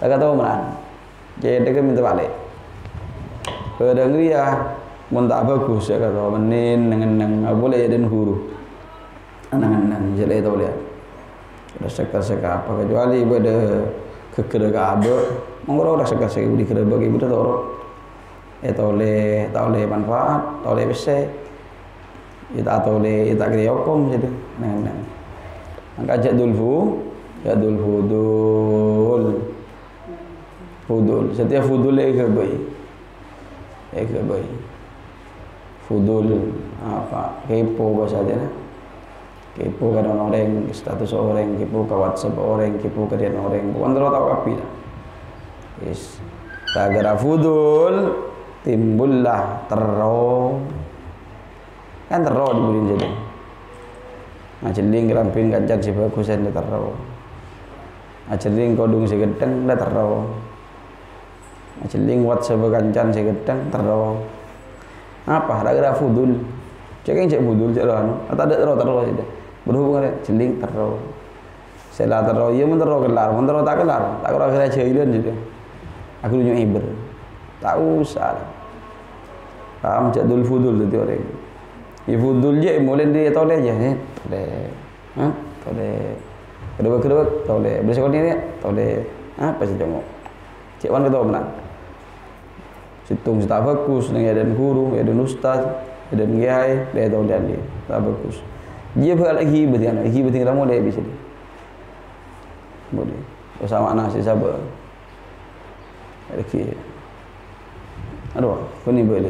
Tak tahu mana. Jadi dia minta balik. Kadang dia mun tak bagus ya kata menin nang boleh dan huru. Nang jelek tahu dia. Resek-resek apa kecuali pada kekerek abe. Monggo resek-resek budi kerebek ibu tak tahu. Tak oleh manfaat, tak oleh bese. Tak oleh tak kira hukum gitu. Nang. Angka jadul fudul. Setiap fudul baik. Fudul apa? Kepo bahasa dia. Kepo kan orang status orang, kepo ke WhatsApp orang, kepo ke dia orang. Bukan terlalu tahu kapi lah. Yes. Tagara fudul timbullah terro. Kan terro dibulin jadi. Ajeling rampin kancan si bagusan dah terro. Ajeling kodung si gedeng dah terro. Ajeling WhatsApp kancan si gedeng terro. Apa? Tagara fudul. Cek fudul cek anu. Atau ada terro saja. Berhubungan ajeling terro. Sela terro, iya mun terro kelar, mun terro tak kelar. Tak ora kira jailan saja. Aku tunjuk iber. Tak usah. Paham jadul fudul tu orang. Fudul je mulai dia tahu dia je. Tahu dia. Kedua tahu dia. Bersekolah ni tahu dia. Apa sih tengok. Cik wan kata mana? Situng tak bagus dengan ada guru, ada ustaz, ada kiai, dia tahu dia ni. Tak bagus. Dia berlagi berarti kamu dia bisa dia. Boleh. Bersama nasi sabar. Okey. Aduh, kau ni boleh.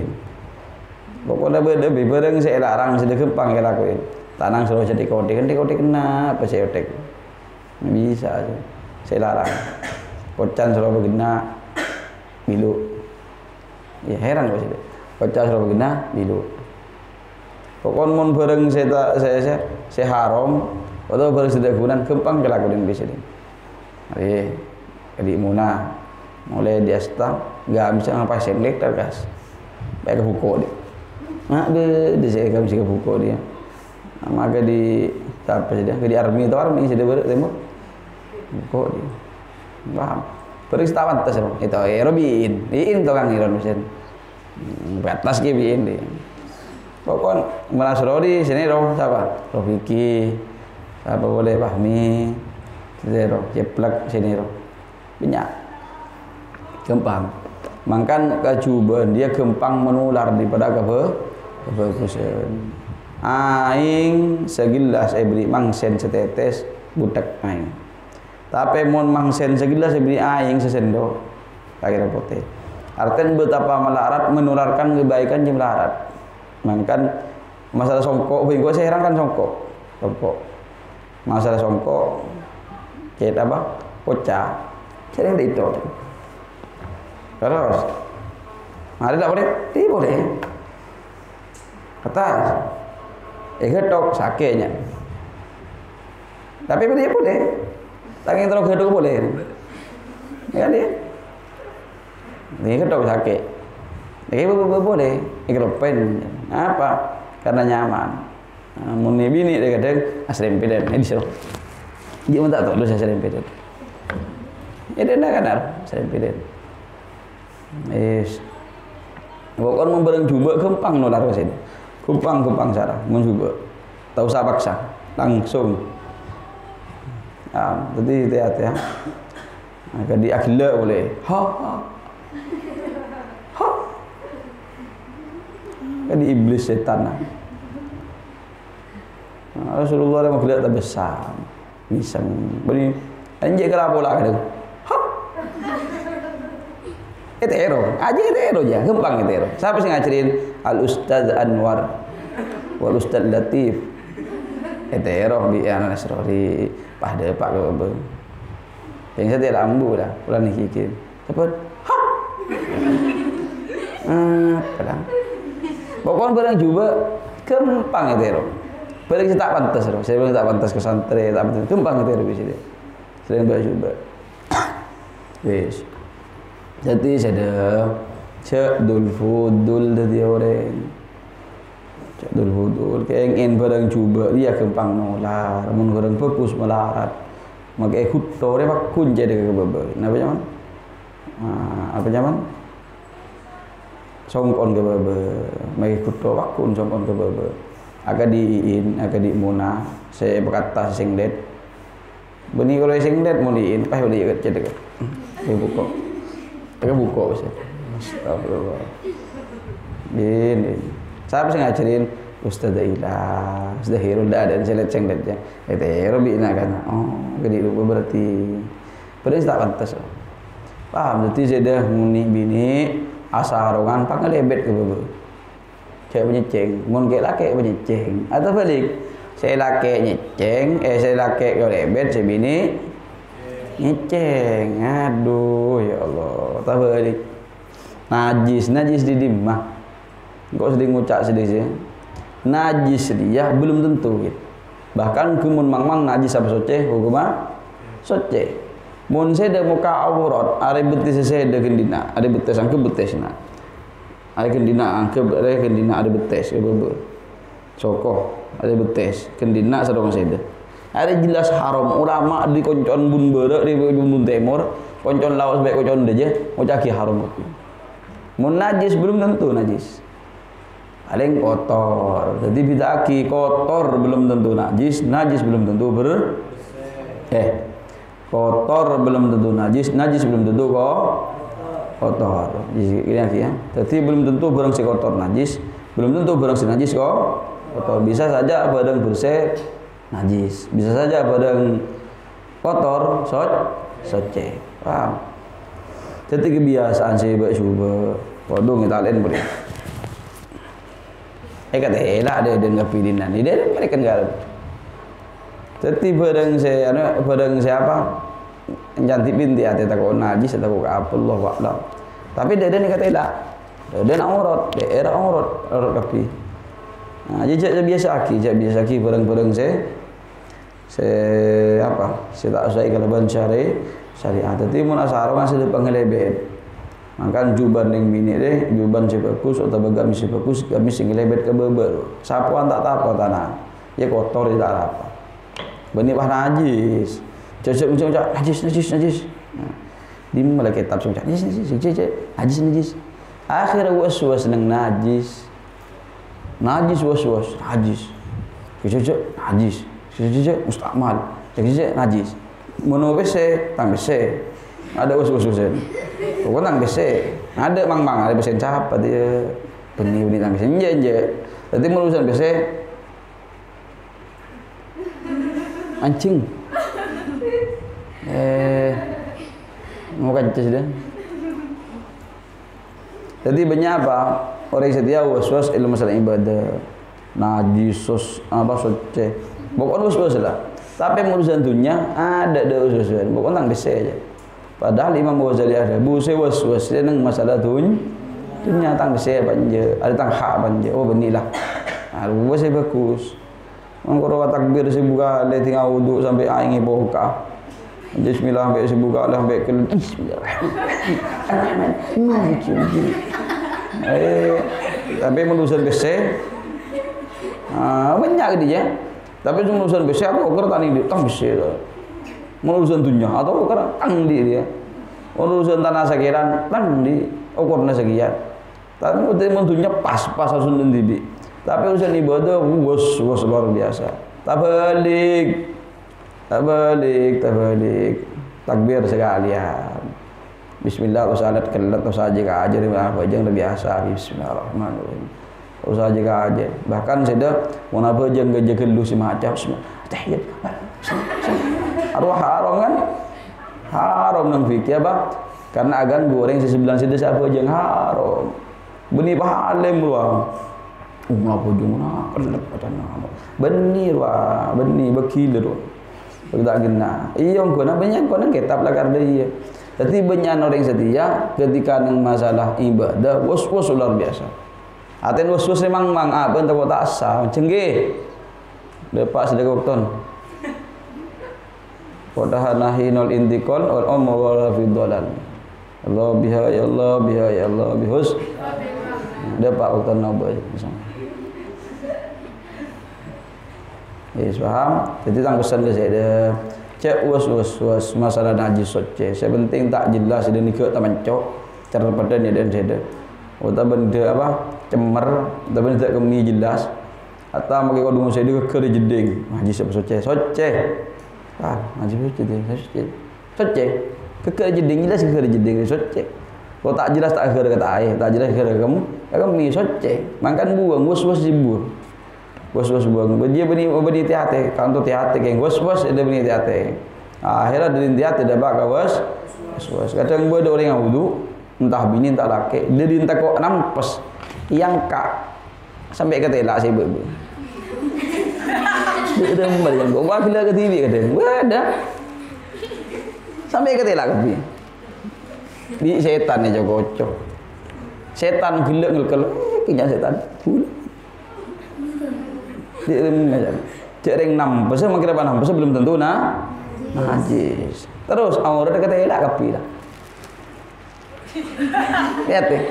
Pokoknya barang saya larang sudah kempang kita lakuin. Tanang suruh jadi kode kan kena apa saya otek. Bisa aja. Saya larang. Kocan suruh bergena bilu. Ya heran kau sih. Kocan suruh bergena bilu. Pokoknya mon barang saya haram atau barang sudah gunan kempang kita lakuin bisa deh. Jadi muna mulai dia start enggak bisa ngapain selek tergas. Baik buku dia. Dia saya kan bisa buku dia. Maka di apa saja di army sudah bertemu buku dia. Paham? Peristawan tas itu Robin. Ini tukang Iron mesin. Batas ke bin dia. Pokoknya Menasrodi sini roh siapa? Roh Vicky. Siapa boleh Fahmi? Sini roh Jeplak sini roh. Banyak. Gampang. Mangkan kecuban dia gampang menular daripada kebagusan. Aing segilas beri mangsen setetes budak aing. Tapi mon mangsen segilas beri aing sesendok. Kira pote. Artinya betapa melarat menularkan kebaikan je melarat. Mangkan masalah songkok, gua saya heran kan songkok. Masalah songkok, kayak apa? Pocah, sering itu. Terus, ada tak boleh? Boleh. Atas, gedok sakitnya. Tapi dia boleh. Tangan terus gedok boleh. Ya dia. Ini gedok sakit. Ini boleh. Ini pen. Apa? Karena nyaman. Mun bini dia kadang serempeden. Ini disuruh. Dia pun tak tahu lu saya serempeden. Ya dia nak kanar serempeden. Yes. Pokoknya mau bareng juga gampang nular ke sini. Gampang cara mun juga. Tak usah paksa, langsung. Jadi hati-hati ya. Maka di akhila boleh. Kan iblis setan. Rasulullah yang melihat tak besar. Misang. Beri anjek kala bola kadang. Etero. Aja etero aja, gampang etero. Siapa sih ngajarin Al Ustaz Anwar wal Ustaz Latif. Etero bi anak Nasrani pada Pak Gobe. Yang saya tidak ambu dah. Ulah ni kikir. Cepat. Kadang. Pokoknya barang juga gampang itu. Barang saya tak pantas loh. Saya bilang tak pantas ke santri, tak pantas. Gampang itu di sini. Sering berjumpa. Yes. Jadi saya ada Dul Fudul dari orang. Dul Fudul. Kayak ingin barang juga dia gampang nular. Mun barang fokus melarat. Maka ikut tore pak kunci dia ke bebe. Apa zaman? Apa zaman? Songkon ke bebe. Maka ikut tore pak kun songkon ke bebe. Agak diin, agak di muna. Saya berkata singlet. Beni kalau singlet mau diin, pas boleh ikut cedek. Dia buka. Dia buka ustaz. Astagfirullah. Ini. Siapa sih ngajarin? Ustaz Ilah, Ustaz Hirul dah ada saya lihat cengletnya. Itu bina kan. Oh, gede lupa berarti. Padahal tak pantas. Paham? Berarti saya dah muni bini asarongan panggil lebet ke bebe. Saya penyeceng, mun ke laki penyeceng. Atau balik, saya laki nyeceng, saya laki ke lebet, saya bini nyeceng. Aduh ya Allah, tak balik. Najis di dimah. Kok sedih ngucap sedih sih. Najis dia belum tentu gitu. Bahkan kumun mang najis apa soce hukumah soce. Mun saya muka aurat, are betis saya ada gendina, ada betis angke betisna. Ada gendina angke ada gendina ada betis ke bebe. Sokoh ada betis, gendina sareng saya. Ada jelas haram ulama di koncon bun beurek di bun timur, koncon lawas baik koncon deje, mau caki haram. Mun najis belum tentu najis. Ada yang kotor, jadi bidaki kotor belum tentu najis, najis belum tentu kotor belum tentu najis, najis belum tentu kotor. Ini ya. Jadi belum tentu barang si kotor najis, belum tentu barang si najis kotor. Bisa saja badan bersih najis, bisa saja badan kotor soce. Paham? Jadi kebiasaan saya buat coba, waduh kita lain boleh. Kata elah ada dan kepidinan. Dia mereka enggak. Jadi barang saya apa? Cantik binti hati takut najis takut apa Allah wa'lam. Tapi dia ni kata elah. Dia nak aurat, daerah aurat kapi. Nah, jejak biasa aki barang-barang saya apa? Saya tak usah kalau ban syariat. Tapi mun asarongan saya pengelebet. Makan juban yang bini deh, juban si bagus atau gamis si bagus, gamis yang lebet ke beber. Sapuan tak apa tanah, ya kotor tidak apa. Benih bah najis, cocok najis. Di mana kitab cocok najis. Akhirnya was seneng najis. najis was-was, najis. Kecek najis. Kecek mustakmal. Kecek najis. Mono WC, tang WC. Ada was-was-wasan. Pokoknya tang WC. Ada mang-mang, ada WC siapa dia. Benih tang WC je. Jadi menulisan WC anjing. Mau kaca sudah. Jadi banyak apa? Orang setia was-was ilmu masalah ibadah. Najis, apa suci. Pokoknya was-was lah. Tapi urusan dunia ada was-was. Pokoknya tang bisa aja. Padahal Imam Ghazali ada buse was-was dia nang masalah dunia tang bisa banje. Ada tang hak banje. Oh benilah. Nah, was bagus. Mengko takbir buka le tinggal wudu sampai aing buka. Bismillah sampai buka lah sampai ke Bismillahirrahmanirrahim. Tapi menulisan bese banyak dia. Tapi menulisan bese apa ukur tani dia tang bese. Menulisan dunia atau ukur tang dia. Menulisan tanah sekiran tang di ukurnya sekian. Tapi mentunya pas harus nanti. Tapi urusan ibadah was luar biasa. Tabalik. Takbir sekalian. Bismillah usahalat kelat usaha jika aja apa aja yang biasa. Bismillahirrahmanirrahim. Usaha jika aja. Bahkan sudah mau apa aja enggak jaga lu si macam semua. Tahiyat. Arwah haram kan? Haram nang fikih apa? Karena agan goreng sesebelah situ siapa aja yang haram. Benih pahala meluang. Ngapa jumna kelep katanya. Benih bekiler. Tak kena. Iya kena banyak kena kitab lah karena dia. Tapi banyak orang setia ketika nang masalah ibadah was-was luar biasa. Aten was-was memang apa entah tak sah cenggih. Depak sedekah ton. Wadahanahi nol intikal wal amwal fi dhalal. Allah biha ya Allah bihus. Depak ukton nabai misalnya. Paham? Jadi tang pesan ke saya cek was masalah najis soce. Saya penting tak jelas dia ni ke tak mencok cara pada ni dan saya. Atau benda apa cemer, atau benda tak kemi jelas. Atau mungkin kau dengar saya dia ke jeding najis apa soce. Najis soce. Ke jeding jelas ke jeding soce. Kalau tak jelas tak kata air, tak jelas kata kamu mi soce. Makan buang was dibur. Was-was buang. Dia beni tiate, kantor tiate geng was-was ada beni tiate. Akhirnya dari tiate dah bak was-was. Kadang gua ada orang yang wudu, entah bini entah laki, dia dinta kok nampes yang kak sampai ke telak saya bebu. Dia dah membalikan gua bila ke TV kadang. Gua ada. Sampai ke telak ke di setan ni jago kocok. Setan gila ngel-ngel kinya setan. Dia mengajar. Cek ring 6, pasal makin apa 6, pasal belum tentu najis. Terus awak dah kata elak kapi lah. Lihat deh.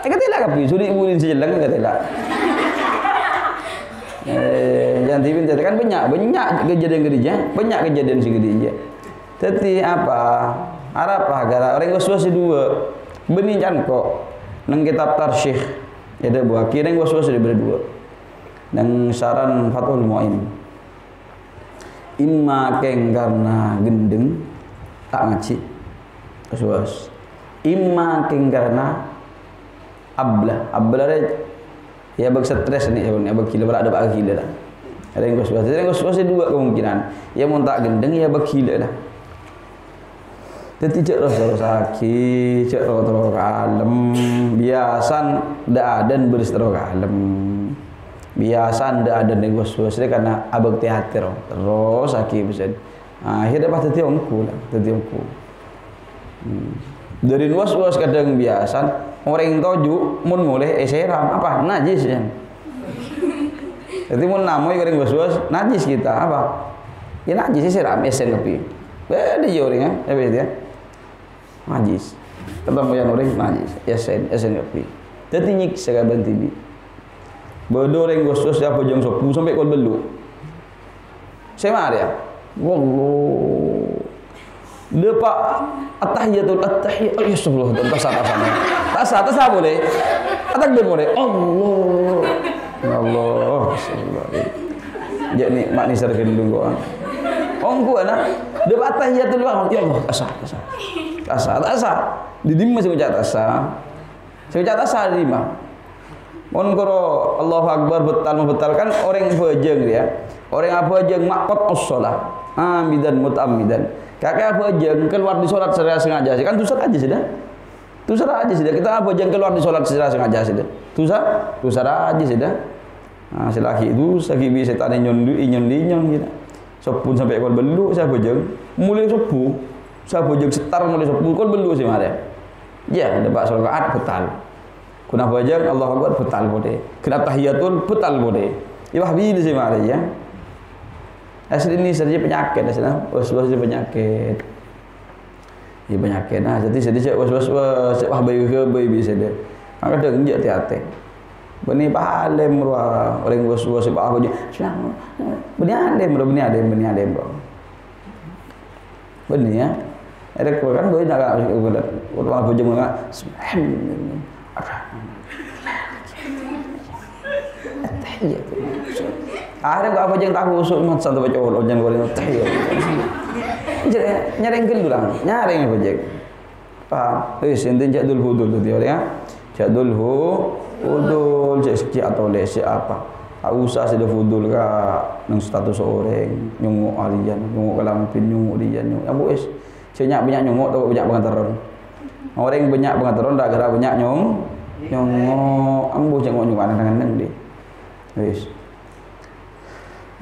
Kata elak kapi, sudah ibu sejelang kata elak. Jangan tipin kan banyak kejadian gereja, banyak kejadian si gereja. Tapi apa? Araplah gara orang was-was dua. Benih kan kok nang kitab Tarsyikh. Ada buah kira yang was-was dia berdua. Dan saran Fathul Mu'in imma keng karena gendeng tak ngaji was-was, imma keng karena ablah ya bag stres ni ya bag gila berada bag gila dah. Ada yang was-was dua kemungkinan. Ya mun tak gendeng ya bag gila dah. Jadi cek roh sakit, cek roh kalem, biasan dak adan beristirahat kalem. Biasa anda ada negosiasi dia karena abang teater terus sakit besar. Akhirnya dapat tadi ongku lah, Dari was kadang biasa orang toju mun mulai seram apa najis ya. Jadi mun namoi orang was najis kita apa? Ya najis seram esen lebih. Beda je orang ya dia. Najis. Ketemu yang orang najis esen lebih. Jadi nyiksa kaban tibi. Berdoreng gostos siapa jam 10 sampai kau beluk. Saya marah ya. Wallah. Depak at-tahiyatul at-tahiyat. Ya subhanallah, tasah boleh. Atak dia boleh. Allah. Allah. Ya nikmat ni sar gendung kok. Ongku anak debat tahiyatul bang. Ya Allah, asa. Di dimma sing ucap asa. Sing ucap asa di dimma. Mun karo Allahu Akbar betal kan orang bajeng dia. Orang apa bajeng makot as-shalah. Amidan mutamidan. Kakek apa bajeng keluar di salat secara sengaja. Kan dosa aja sudah. Dosa aja sudah. Kita apa bajeng keluar di salat secara sengaja sudah. Dosa aja sudah. Nah, selaki itu sakit bisa setan inyon gitu. Sopun sampai kol belu saya bojeng mulai sopu saya bojeng setar mulai sopu kol belu sih mare ya dapat sholat betal kuna bojeng Allah Akbar betal bode kena tahiyatul betal bode ya wahbi sih mare ya asli ini saja penyakit asli was-was penyakit ya penyakit nah jadi was-was wahbi ke bayi bisa deh maka ada nggak hati-hati beni palem orang was-was pak aku je beni adem bro beni ya ada kan boleh nak orang bujung enggak ada gak apa yang tahu usuk mat satu baca Allah jangan goreng teh ya nyareng gelulang nyareng bujeng paham wis intinya jadul hudul tu dia ya jadul fudul cek atau lesi apa tak usah sudah fudul ka nang status orang nyunguk alian nyunguk kalampin nyunguk dian nyunguk abu es banyak nyunguk atau banyak pengantaran orang banyak pengantaran dah gara banyak nyunguk ambu nyunguk nang di wis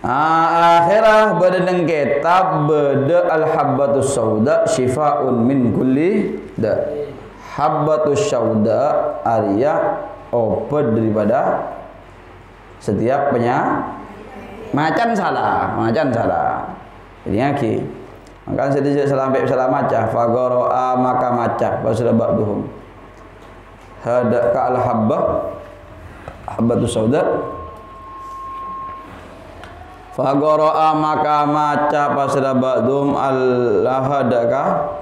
akhirah badan kitab bada al-habbatus sauda syifaun min kulli da habbatus sauda arya obat daripada setiap macan salah. Jadi lagi, maka sedikit sampai salah maca, fagoroa maka maca, pasal ba'duhum. Hada ka al habbatus sauda. Fagoroa maka maca pasal ba'duhum al-hadaka.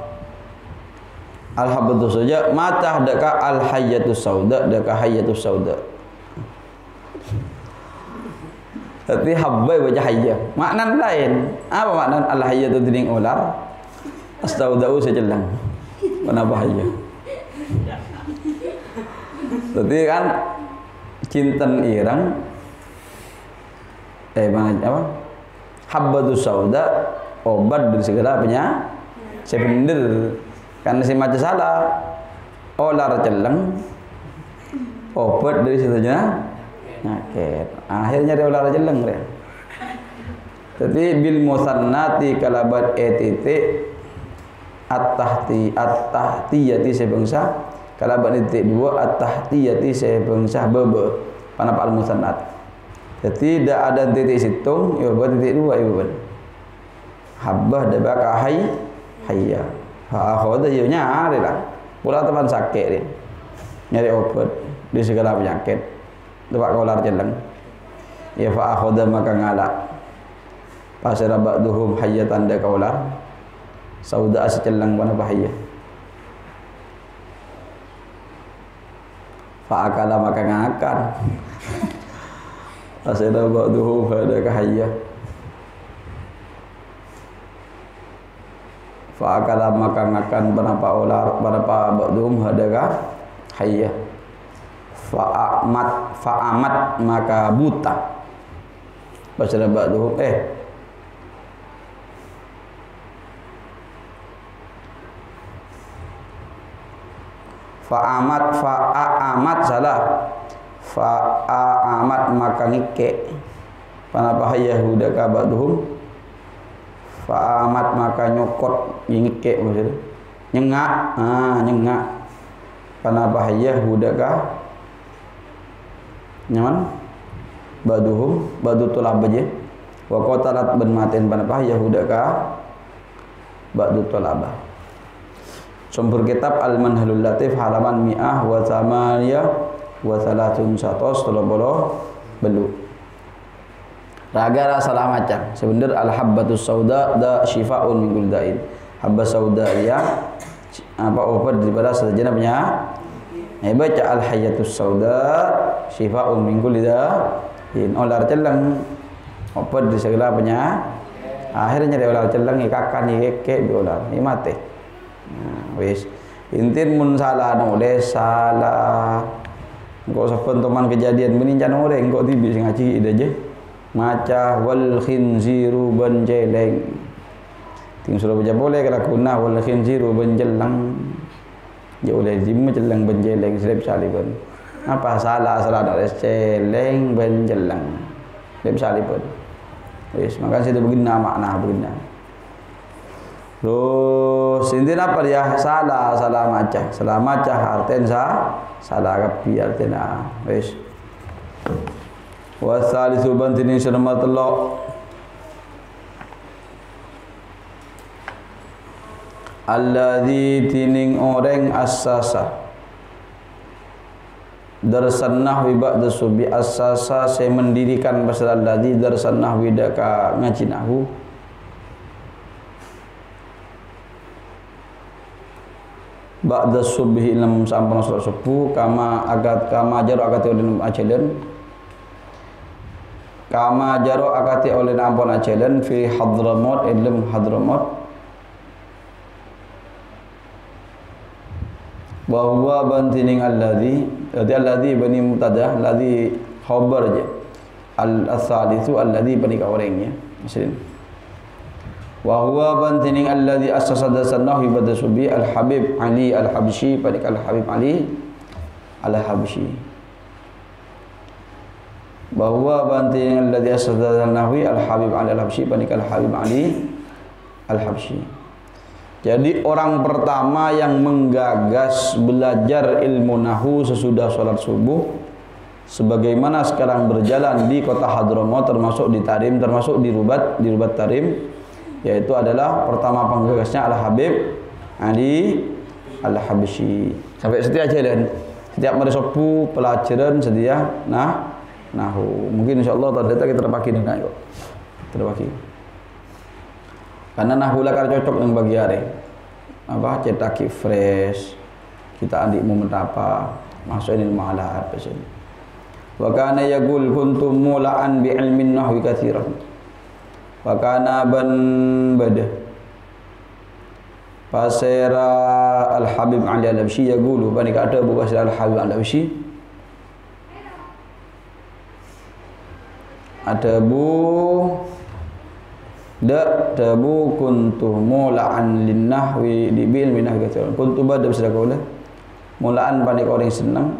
Al-habbatus sauda matah deka al-hayyatus sauda deka hayyatus sauda. Tapi habbai baca hayya. Makna lain. Apa makna al-hayyatu dinding ular? As-sauda'u sejelang. Kenapa hayya? Tapi kan cinten irang apa? Habbatus sauda obat dari segala penyakit. Sebener karena si maca salah olar celeng obat dari situnya nyakit akhirnya dia olar celeng dia jadi bil musannati kalabat etite at-tahtiyati sebangsa kalabat titik dua at-tahtiyati sebangsa bebe panapa al-musannat jadi tidak ada titik situng ya buat titik dua ibu ben habbah dabaka hayya akhwat yo nyari lah. Pula teman sakit dia. Nyari obat di segala penyakit. Tempat kolar jeleng. Ya fa akhadha maka ngalak. Pasara ba'duhum hayyatan da kolar. Sauda seceleng mana bahaya. Fa akala maka ngakan. Pasara ba'duhum hada kahayya. Fa'akala maka ngakan berapa ba'dhum hadaka hayya fa'amat maka buta baca ba'dhum fa'amat salah fa'amat maka ngike panapa hayya hudaka ba'dhum fa'amat maka nyokot nyingkek maksudnya nyengak karena bahaya hudaka nyaman badu tulab aja wa qatalat bin matin pada bahaya hudaka badu tulabah sumber kitab al-manhalul latif halaman mi'ah wa thamaniyah wa salatun satos tolobolo belu raga salah macam sebenarnya al-habbatus sauda da syifaun min kulli da'in habba sauda ya apa obat daripada sejenis baca al-hayyatus sauda syifa'un min kulli da'in. Ular celeng apa di segala penyakit. Akhirnya dia ular celeng ikakan ikeke bi ular ni mati. Wis intin mun salah nulis salah. Engko saben teman kejadian menincan orang engko tibi sing ngaji ide je. Maca wal khinziru banjeleng. Ting sudah baca boleh kalau kuna wal khinziru banjelang. Ya oleh jim celeng banjeleng seleb salibun. Apa salah nulis celeng banjelang. Seleb salibun. Wis, maka situ begina makna begina. Terus intinya apa dia? Salah maca artinya salah kapi artinya. Wis. Wa tsalitsu bantini sunnatul alladzi tining orang assasa darsan nahwi ba'da subi asasa saya mendirikan pasal alladzi darsan nahwi daka ngaji nahwu ba'da subhi lam sampun salat subuh kama jaro agati oleh ajalen kama jaro agati oleh ampun ajalen fi Hadramut ilm Hadramut bahwa bantining alladzi jadi alladzi bani mubtada alladzi khabar je al-tsalitsu alladzi bani ka orangnya muslim wa huwa bantining alladzi assasa dasannahu ba'da subi al-habib ali al-habsyi bani al-habib ali al-habsyi bahwa bantining alladzi assasa dasannahu al-habib ali al-habsyi bani al-habib ali al-habsyi. Jadi orang pertama yang menggagas belajar ilmu nahwu sesudah sholat subuh sebagaimana sekarang berjalan di kota Hadramut termasuk di Tarim termasuk di Rubat Tarim yaitu adalah pertama penggagasnya Al-Habib Ali Al-Habsyi. Sampai setiap jalan setiap mari subuh pelajaran sedia nahwu. Mungkin insyaallah tadi kita terbagi dengan yuk. Terbagi. Karena nahwu lakar cocok yang bagi hari apa cetaki fresh kita adik momen apa masuk ini malah apa sih wa kana yaqul kuntum mula'an bi ilmin nahwi katsiran wa kana ban bada pasera al-habib ali al-habsyi yaqulu bani kata bukan al-habib al-habsyi ada dabu kuntu mula'an linnahwi di bil minah gitu. Kuntu bada bisa kaula. Mulaan panik orang senang.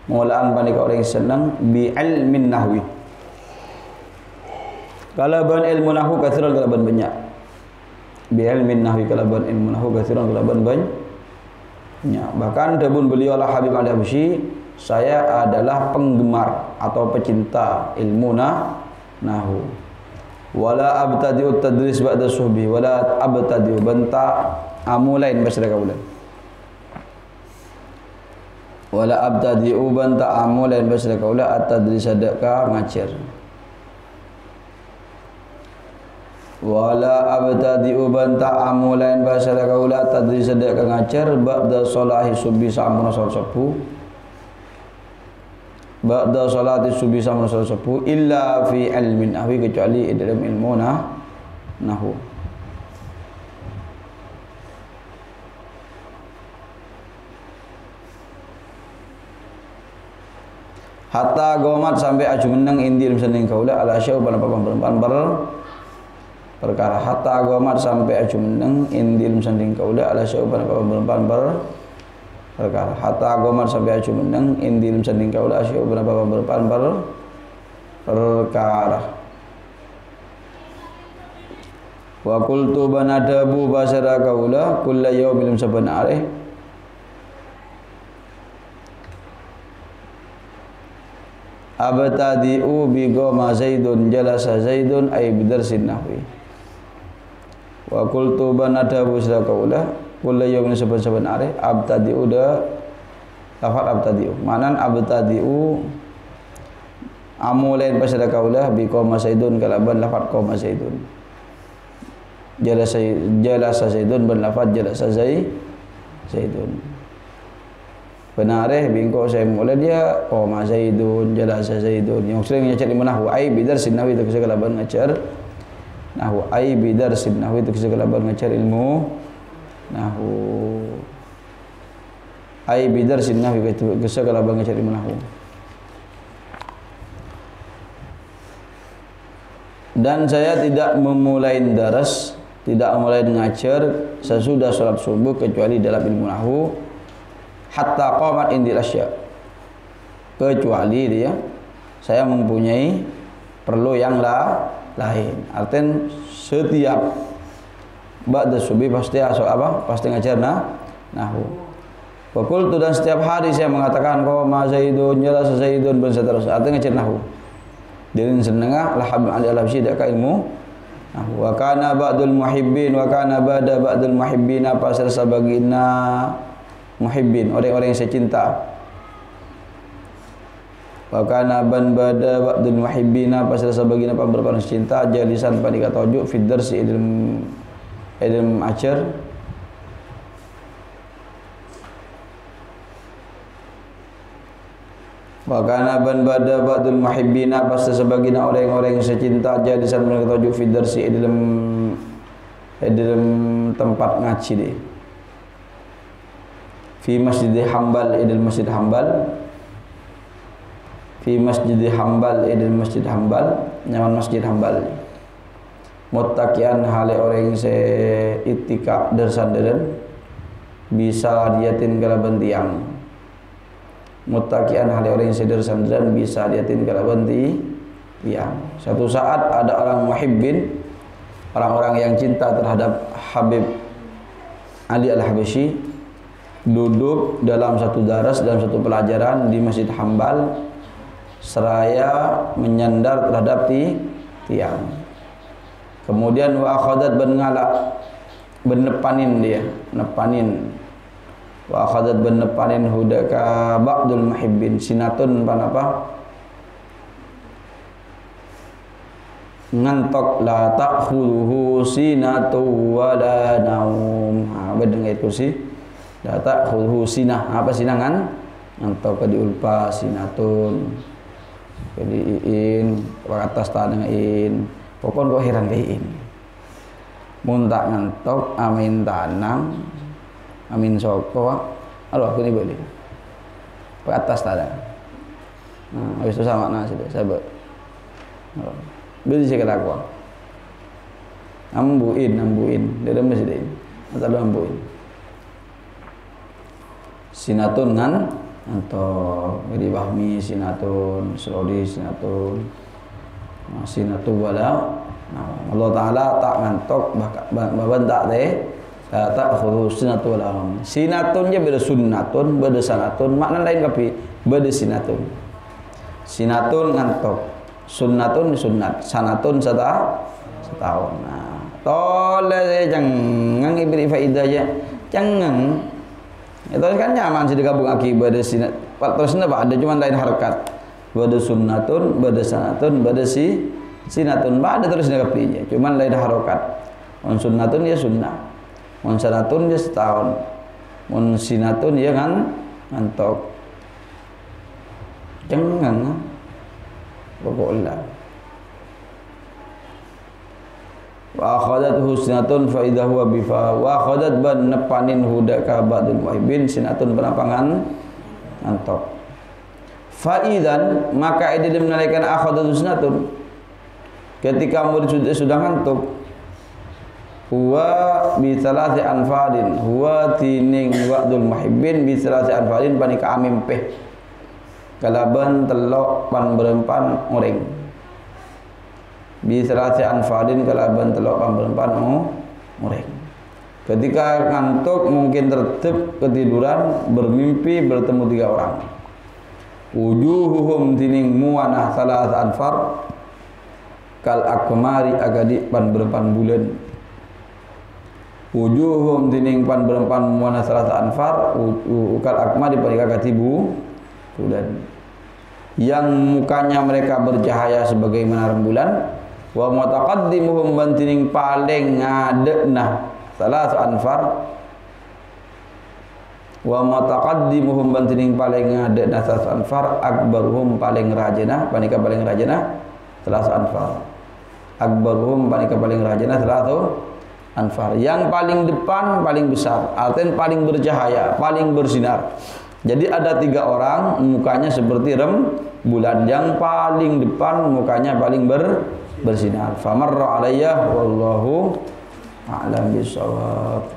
Mulaan panik orang senang bi ilmin nahwi. Kalaban ilmu nahwu kathiran kalaban banyak. Bi ilmin nahwi kalaban ilmu nahwu kathiran kalaban banyak. Bahkan dabun beliau Al-Habib Al-Habsyi, saya adalah penggemar atau pecinta ilmu nahwu. Wala abtadi'u tadris ba'da suhbi wala abtadi'u banta amulain basra kaulan wala abtadi'u banta amulain basra kaula at-tadris sadaka ngajar wala abtadi'u banta amulain basra kaula at-tadris sadaka ngajar ba'da sholahi subuh sampun salat subuh ba'da salati subuh sama salat subuh illa fi ilmin nahwi kecuali dalam ilmu nahwu. Hatta gomat sampai aju menang indil seneng kaula ala syau bala perempuan perkara hatta gomat sampai aju menang indil seneng kaula ala syau bala perempuan perkara hatta agama sampai aju menang indil sanding kaula asy berapa berpan perkara wa qultu banadabu basara kaula kullu yaumin saban areh abtadi'u bi goma zaidun jalasa zaidun ay bidarsin nahwi wa qultu banadabu basara kaula kullu yaumin saban areh abtadi'u da lafaz abtadi'u manan abtadi'u amulain pasada kaulah bi qoma zaidun kalaban lafaz qoma zaidun jalasa zaidun ban lafaz jalasa zaidun Benareh bingko saya mulai dia qoma Zaidun jalasa Zaidun yang sering ngajar ilmu nahwu ai bidar sinawi itu segala ban ngajar nahwu ai bidar sinawi itu segala ban ngajar ilmu nahwu ai bidar sinawi itu segala ban ngajar ilmu nahwu. Dan saya tidak memulai daras, tidak memulai ngajar sesudah sholat subuh kecuali dalam ilmu nahwu hatta qamat indil asya, kecuali dia saya mempunyai perlu yang lain. Artinya setiap ba'da subuh pasti pasti ngajar nahwu. Fakultu dan setiap hari saya mengatakan qoma Zaidun jalasa Zaidun dan seterusnya, artinya ngajar nahwu. Dirin senengah lahab al-habsyi ka ilmu nahwu. Wa kana ba'dul muhibbin wa kana ba'da ba'dul muhibbina pasal sabagina muhibbin, orang-orang yang saya cinta. Wa kana ban bada ba'dul muhibbina pasal sabagina pamberpan cinta jalisan panika tojuk fi darsi ilm ajar. Wa kana ban bada ba'dul muhibbina pasal sabagina orang-orang yang saya cinta jalisan panika tojuk fi darsi ilm tempat ngaji deh. Fi Masjid Hambal idil Masjid Hambal, fi Masjid Hambal idil Masjid Hambal, nyaman Masjid Hambal. Muttaqian hale orang se itikaf dersanderan bisa diatin kalaban tiang. Muttaqian hale orang se dersanderan bisa diatin kalaban tiang. Satu saat ada orang muhibbin, orang-orang yang cinta terhadap Habib Ali Al-Habsyi duduk dalam satu daras, dalam satu pelajaran di Masjid Hambal seraya menyandar terhadap tiang. Kemudian wa akhadat benepanin dia, nepanin. Wa akhadat benepanin hudaka ba'dul muhibbin sinatun panapa? Ngantok la ta'khudhuhu sinatu wala naum. Ha bedengai itu sih. Data khudhu sinah, apa sinangan? Ngantok ke diulpa sinatun ke diin atas tanah in pokon kok heran ke in muntak ngantok amin tanang amin soko aduh aku ini boleh ke atas tanah. Nah habis itu sama nasi deh sahabat beli sikit aku ambuin dia masih deh atau ambuin sinatun kan atau Gedi Bahmi sinatun, Surodi sinatun, sinatu wala. Nah, Allah Taala tak ngantok bahkan tak deh tak khusus sinatu wala. Sinatunnya beda sunnatun, beda sanatun, makna lain tapi beda sinatun. Sinatun ngantok, sunnatun sunnat, sanatun setahun. Nah, toleh jangan ibri faidah ya, jangan. Itu kan nyaman sih digabung akibat sinat. Terusnya apa? Ada cuma lain harakat. Bada sunnatun, bada sanatun, bada sinatun. Ada terusnya kapinya. Cuma lain harakat. Mun sunnatun ya sunnah. Mun sanatun ya setahun. Mun sinatun ya kan ngantok. Jangan. Pokoknya. Wa akhadat husnatun fa idza huwa bifa wa akhadat ban nepanin hudaka ba'dul muhibbin sinatun penapangan ngantok. Fa idzan maka dia menalaikan akhadat husnatun ketika murid sudah ngantuk huwa bi salasi anfadin huwa tining ba'dul muhibbin bi salasi anfadin panika amimpeh kalaban telok pan berempan orang bi salasi anfadin kalaban telok pamberempan mureng. Ketika ngantuk mungkin tertib ketiduran bermimpi bertemu 3 orang. Wujuhuhum tining muanah salas anfar kal akmari agadi pan berempan bulan. Wujuhum tining pan berempan muanah salas anfar kal akmari panika katibu bulan. Yang mukanya mereka bercahaya sebagaimana rembulan. Wa mutaqaddimuhum bantining paling ngadekna salah anfar wa mataqaddimuhum bantining paling ngade nasas anfar akbaruhum paling rajana panika paling rajana telas anfar akbaruhum panika paling rajana telas anfar yang paling depan paling besar artinya paling bercahaya paling bersinar. Jadi ada 3 orang mukanya seperti bulan, yang paling depan mukanya paling bersinar. Famarra alayya wallahu a'lam bishawab.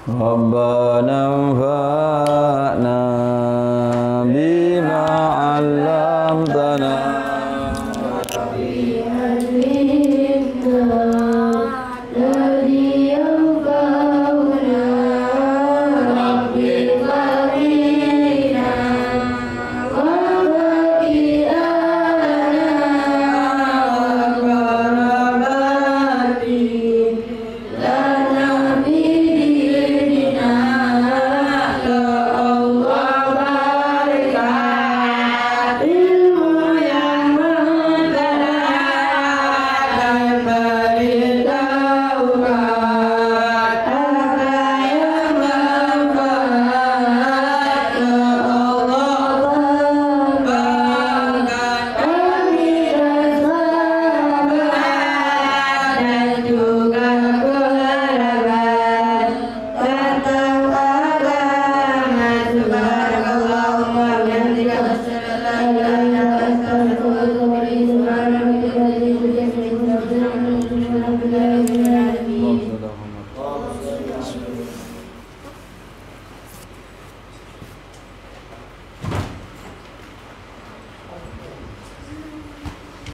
Rabbana anfa'na